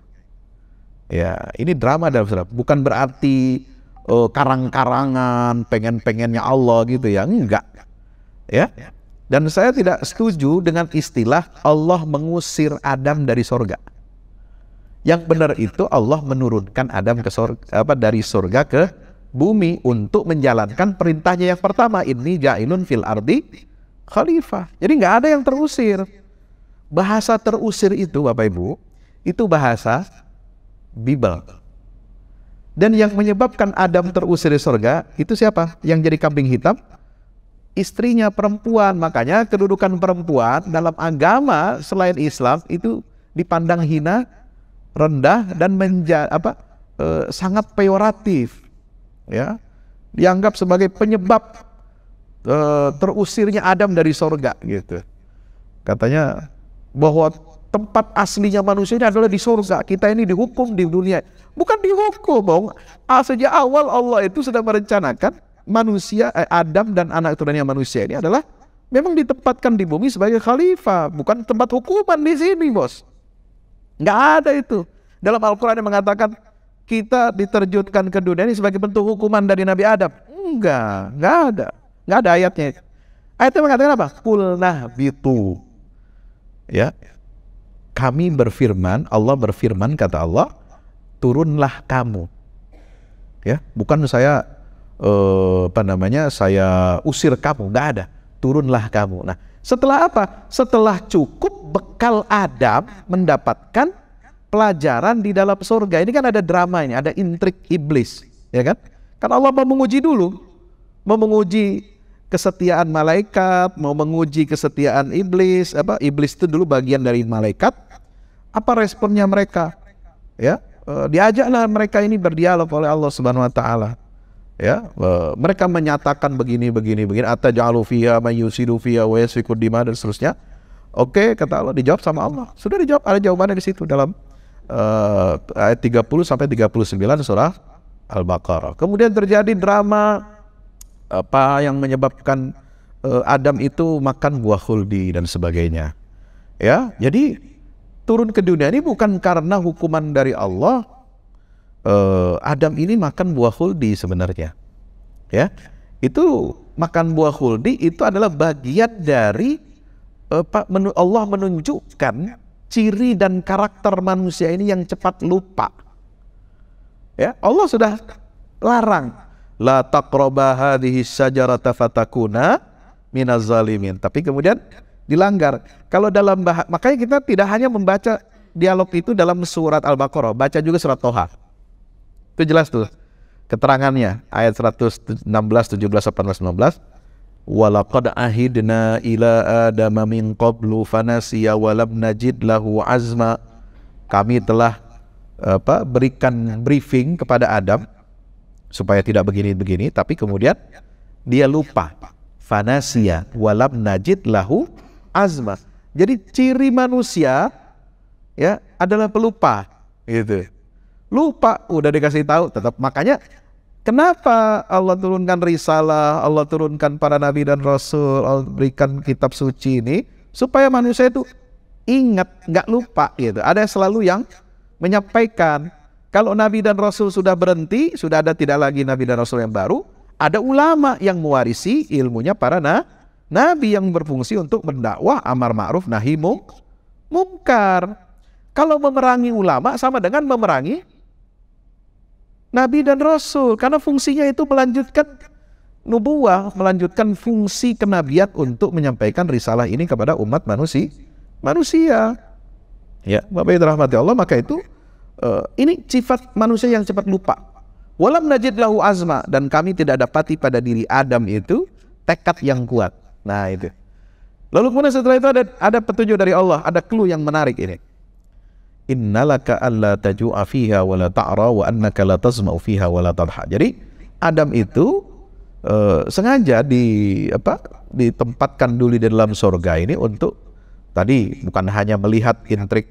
Ya, ini drama dalam surga. Bukan berarti karang-karangan, pengen-pengennya Allah gitu ya, enggak. Ya. Dan saya tidak setuju dengan istilah Allah mengusir Adam dari surga. Yang benar itu Allah menurunkan Adam ke dari surga ke bumi untuk menjalankan perintahnya yang pertama, inni ja'ilun fil ardi khalifah. Jadi nggak ada yang terusir. Bahasa terusir itu Bapak Ibu, itu bahasa Bible. Dan yang menyebabkan Adam terusir dari surga itu siapa? Yang jadi kambing hitam? Istrinya perempuan. Makanya kedudukan perempuan dalam agama selain Islam itu dipandang hina, rendah dan sangat peyoratif, ya, dianggap sebagai penyebab terusirnya Adam dari sorga gitu. Katanya bahwa tempat aslinya manusia ini adalah di sorga, kita ini dihukum di dunia. Bukan dihukum, bang. Sejak awal Allah itu sudah merencanakan manusia, Adam dan anak turunnya manusia ini adalah memang ditempatkan di bumi sebagai khalifah, bukan tempat hukuman di sini, bos. Nggak ada itu. Dalam Al-Quran yang mengatakan kita diterjunkan ke dunia ini sebagai bentuk hukuman dari Nabi Adam. Nggak ada. Nggak ada ayatnya. Ayatnya mengatakan apa? Qulna bitu. Ya. Kami berfirman, Allah berfirman, kata Allah, turunlah kamu. Ya, bukan saya saya usir kamu, nggak ada. Turunlah kamu. Nah, setelah apa? Setelah cukup bekal Adam mendapatkan pelajaran di dalam surga. Ini kan ada drama ini, ada intrik iblis, ya kan? Kan Allah mau menguji dulu, mau menguji kesetiaan malaikat, mau menguji kesetiaan iblis. Iblis itu dulu bagian dari malaikat. Apa responnya mereka? Ya, diajaklah mereka ini berdialog oleh Allah Subhanahu Wa Taala. Ya, mereka menyatakan begini, ataj'alu fiha may yusidu fiha wa yasfiku dima dan seterusnya. Oke, kata Allah, dijawab sama Allah. Sudah dijawab, ada jawabannya di situ dalam ayat 30 sampai 39 surah Al-Baqarah. Kemudian terjadi drama apa yang menyebabkan Adam itu makan buah khuldi dan sebagainya. Ya, jadi turun ke dunia ini bukan karena hukuman dari Allah. Adam ini makan buah khuldi sebenarnya. Ya, itu makan buah khuldi itu adalah bagian dari Allah menunjukkan ciri dan karakter manusia ini yang cepat lupa. Ya, Allah sudah larang, la taqraba hadhihi syajarata fatakuna minaz zalimin. Tapi kemudian dilanggar. Kalau dalam makanya kita tidak hanya membaca dialog itu dalam surat Al-Baqarah, baca juga surat Toha. Itu jelas tuh keterangannya, ayat 116, 17, 18, 19. Walaqad ahidna ila adama min qablu fanasiya walam najid lahu azma. Kami telah berikan briefing kepada Adam supaya tidak begini-begini, tapi kemudian dia lupa. Fanasiya walam najid lahu azma. Jadi ciri manusia ya adalah pelupa gitu. Lupa, udah dikasih tahu tetap. Makanya kenapa Allah turunkan risalah, Allah turunkan para nabi dan rasul, Allah berikan kitab suci ini supaya manusia itu ingat, nggak lupa gitu. Ada selalu yang menyampaikan. Kalau nabi dan rasul sudah berhenti, sudah ada tidak lagi nabi dan rasul yang baru, ada ulama yang mewarisi ilmunya para nabi yang berfungsi untuk mendakwah amar ma'ruf nahi mungkar. Kalau memerangi ulama sama dengan memerangi nabi dan rasul, karena fungsinya itu melanjutkan nubuwah, melanjutkan fungsi kenabian untuk menyampaikan risalah ini kepada umat manusia. Ya, Bapak Ibu rahmati Allah, maka itu ini sifat manusia yang cepat lupa. Walam najid lahu azma, dan kami tidak dapati pada diri Adam itu tekad yang kuat. Nah itu. Lalu kemudian setelah itu ada petunjuk dari Allah, ada clue yang menarik ini. Innalaka alla taju'a fiha wa la ta'ra wa annaka la tazma'u fiha wa la tadha. Jadi Adam itu sengaja ditempatkan dulu di dalam surga ini untuk tadi bukan hanya melihat intrik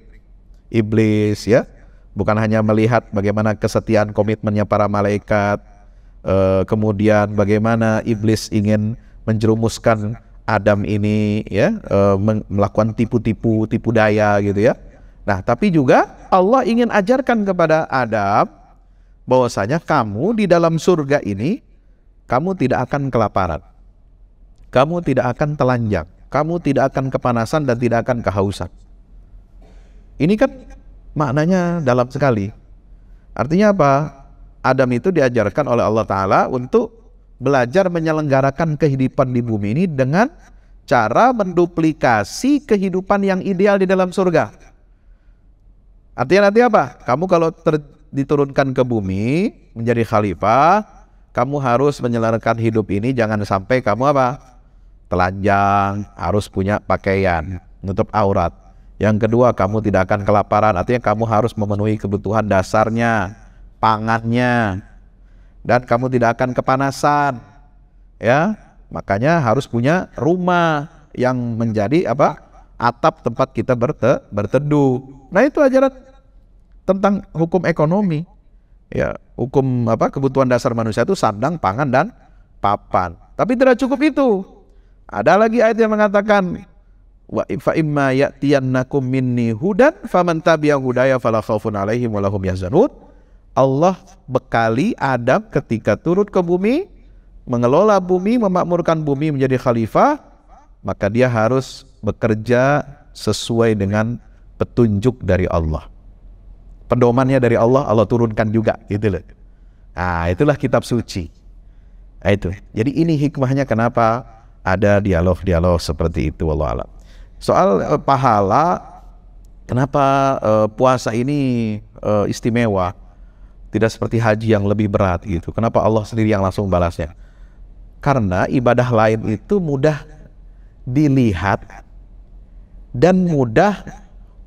iblis ya, bukan hanya melihat bagaimana kesetiaan komitmennya para malaikat, kemudian bagaimana iblis ingin menjerumuskan Adam ini ya, melakukan tipu daya gitu ya. Nah, tapi juga Allah ingin ajarkan kepada Adam bahwasanya kamu di dalam surga ini kamu tidak akan kelaparan, kamu tidak akan telanjang, kamu tidak akan kepanasan dan tidak akan kehausan. Ini kan maknanya dalam sekali. Artinya apa? Adam itu diajarkan oleh Allah Ta'ala untuk belajar menyelenggarakan kehidupan di bumi ini dengan cara menduplikasi kehidupan yang ideal di dalam surga. Artinya nanti apa? Kamu kalau diturunkan ke bumi menjadi khalifah, kamu harus menyelenggarakan hidup ini, jangan sampai kamu apa? Telanjang, harus punya pakaian, menutup aurat. Yang kedua, kamu tidak akan kelaparan, artinya kamu harus memenuhi kebutuhan dasarnya. pangannya, dan kamu tidak akan kepanasan. Ya, makanya harus punya rumah yang menjadi apa? Atap tempat kita berteduh. Nah, itu ajaran tentang hukum ekonomi. Ya, hukum apa? Kebutuhan dasar manusia itu sandang, pangan, dan papan. Tapi tidak cukup itu. Ada lagi ayat yang mengatakan, wa fa imma ya'tiyannakum minni hudan faman tabi'a hudaya fala khaufun 'alaihim wa lahum yahzanun. Allah bekali Adam ketika turun ke bumi, mengelola bumi, memakmurkan bumi menjadi khalifah, maka dia harus bekerja sesuai dengan petunjuk dari Allah. Pedomannya dari Allah, Allah turunkan juga, gitu loh. Nah, itulah kitab suci. Nah, itu. Jadi ini hikmahnya kenapa ada dialog-dialog seperti itu, wallahu a'lam. Soal pahala, kenapa puasa ini istimewa, tidak seperti haji yang lebih berat gitu. Kenapa Allah sendiri yang langsung balasnya? Karena ibadah lain itu mudah dilihat dan mudah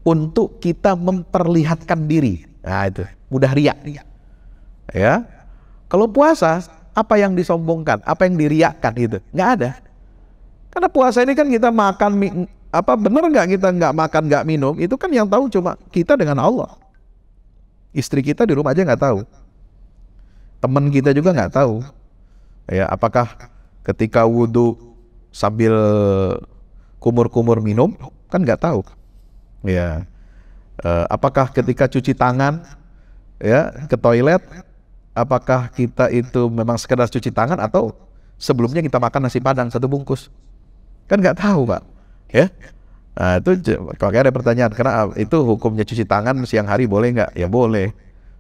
untuk kita memperlihatkan diri. Nah, itu mudah riak. Ya, kalau puasa apa yang disombongkan, apa yang diriakkan itu nggak ada. Karena puasa ini kan kita makan, apa bener nggak kita nggak makan nggak minum, itu kan yang tahu cuma kita dengan Allah. Istri kita di rumah aja nggak tahu, teman kita juga nggak tahu. Ya, apakah ketika wudhu sambil kumur-kumur minum, kan nggak tahu. Ya, apakah ketika cuci tangan, ya ke toilet, apakah kita itu memang sekedar cuci tangan atau sebelumnya kita makan nasi padang 1 bungkus, kan nggak tahu, Pak. Ya, nah itu kalau ada pertanyaan, karena itu hukumnya cuci tangan siang hari boleh nggak? Ya boleh,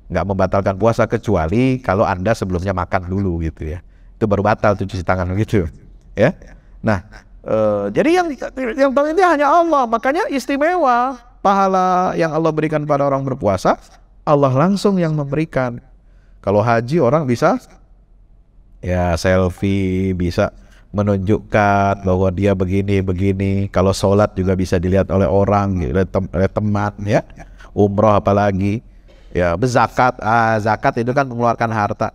nggak membatalkan puasa kecuali kalau Anda sebelumnya makan dulu gitu ya. Itu baru batal tuh cuci tangan gitu ya. Nah, jadi yang tahu ini hanya Allah. Makanya istimewa pahala yang Allah berikan pada orang berpuasa, Allah langsung yang memberikan. Kalau haji orang bisa ya selfie, bisa menunjukkan bahwa dia begini. Kalau sholat juga bisa dilihat oleh orang, oleh teman ya. Umroh apalagi ya, berzakat, zakat itu kan mengeluarkan harta.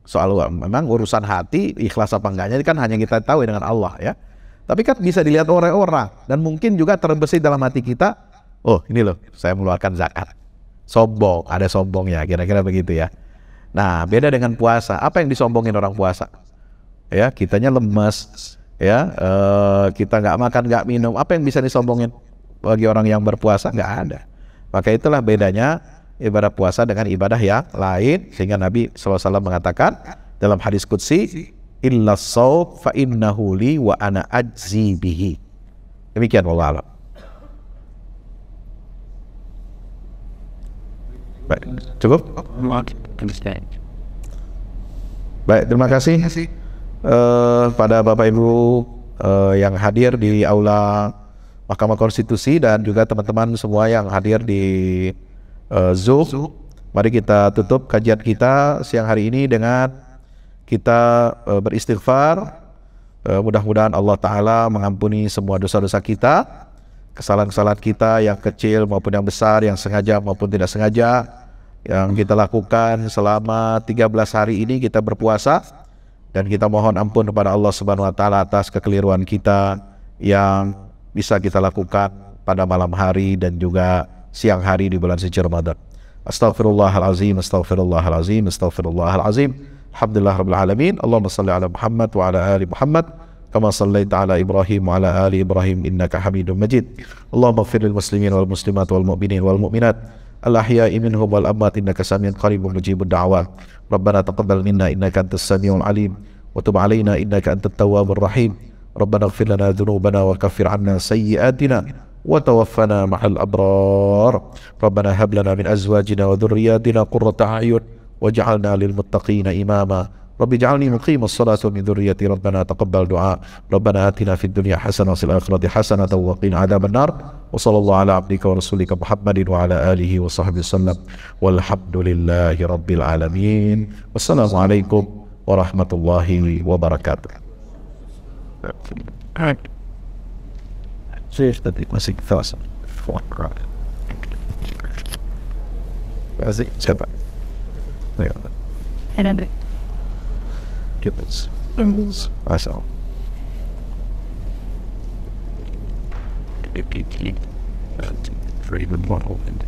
Soal memang urusan hati ikhlas apa enggaknya kan hanya kita tahu dengan Allah ya. Tapi kan bisa dilihat oleh orang, dan mungkin juga terbesit dalam hati kita, oh ini loh saya mengeluarkan zakat. Sombong, ada sombongnya, kira-kira begitu ya. Nah, beda dengan puasa. Apa yang disombongin orang puasa? Ya, kitanya lemes, ya, kita nggak makan, nggak minum. Apa yang bisa disombongin bagi orang yang berpuasa? Nggak ada. Maka itulah bedanya ibadah puasa dengan ibadah yang lain, sehingga Nabi SAW mengatakan dalam hadis qudsi, illa shaum fa innahu li wa ana ajzi bihi. Demikian, wallahu a'lam. Baik, cukup? Baik, terima kasih pada Bapak Ibu yang hadir di aula Mahkamah Konstitusi, dan juga teman-teman semua yang hadir di Zoom. Mari kita tutup kajian kita siang hari ini dengan kita beristighfar. Mudah-mudahan Allah Ta'ala mengampuni semua dosa-dosa kita, kesalahan-kesalahan kita yang kecil maupun yang besar, yang sengaja maupun tidak sengaja, yang kita lakukan selama 13 hari ini kita berpuasa. Dan kita mohon ampun kepada Allah Subhanahu wa Ta'ala atas kekeliruan kita yang bisa kita lakukan pada malam hari dan juga siang hari di bulan suci Ramadan. Astaghfirullahalazim, astaghfirullahalazim, astaghfirullahalazim. Alhamdulillah rabbil alamin. Allahumma salli ala Muhammad wa ala ali Muhammad kama sallaita ala Ibrahim wa ala ali Ibrahim innaka Hamidum Majid. Allahumma ighfir lil muslimin wal muslimat wal mu'minin wal mu'minat al-ahya'i minhum wal amwat innaka samiun qaribun mujibud da'wat. Rabbana taqabbal minna innaka antas samiul alim wa tub alaina innaka antat tawwabur rahim. Rabbana ighfir lana dhunubana wa kaffir 'anna sayyi'atina wa tawaffana ma'al abrar. Rabbana hab lana min azwajina wa dhurriyyatina qurrata a'yun waj'alna lil muttaqina imama. Rabbi ij'alni muqimas salati wa min dhurriyyati. Rabbana taqabbal du'a. Rabbana atina fid dunya hasanah wa fil akhirati hasanah wa qina adzaban nar. Wa sallallahu ala abdika wa rasulika Muhammadin wa ala alihi wa sahbihi wasallam. Walhamdulillahi rabbil alamin. Wassalamu alaikum warahmatullahi wabarakatuh. Masih terasa. Masih siapa? Yeah. And then Get this. I saw. If you keep Raven bottle and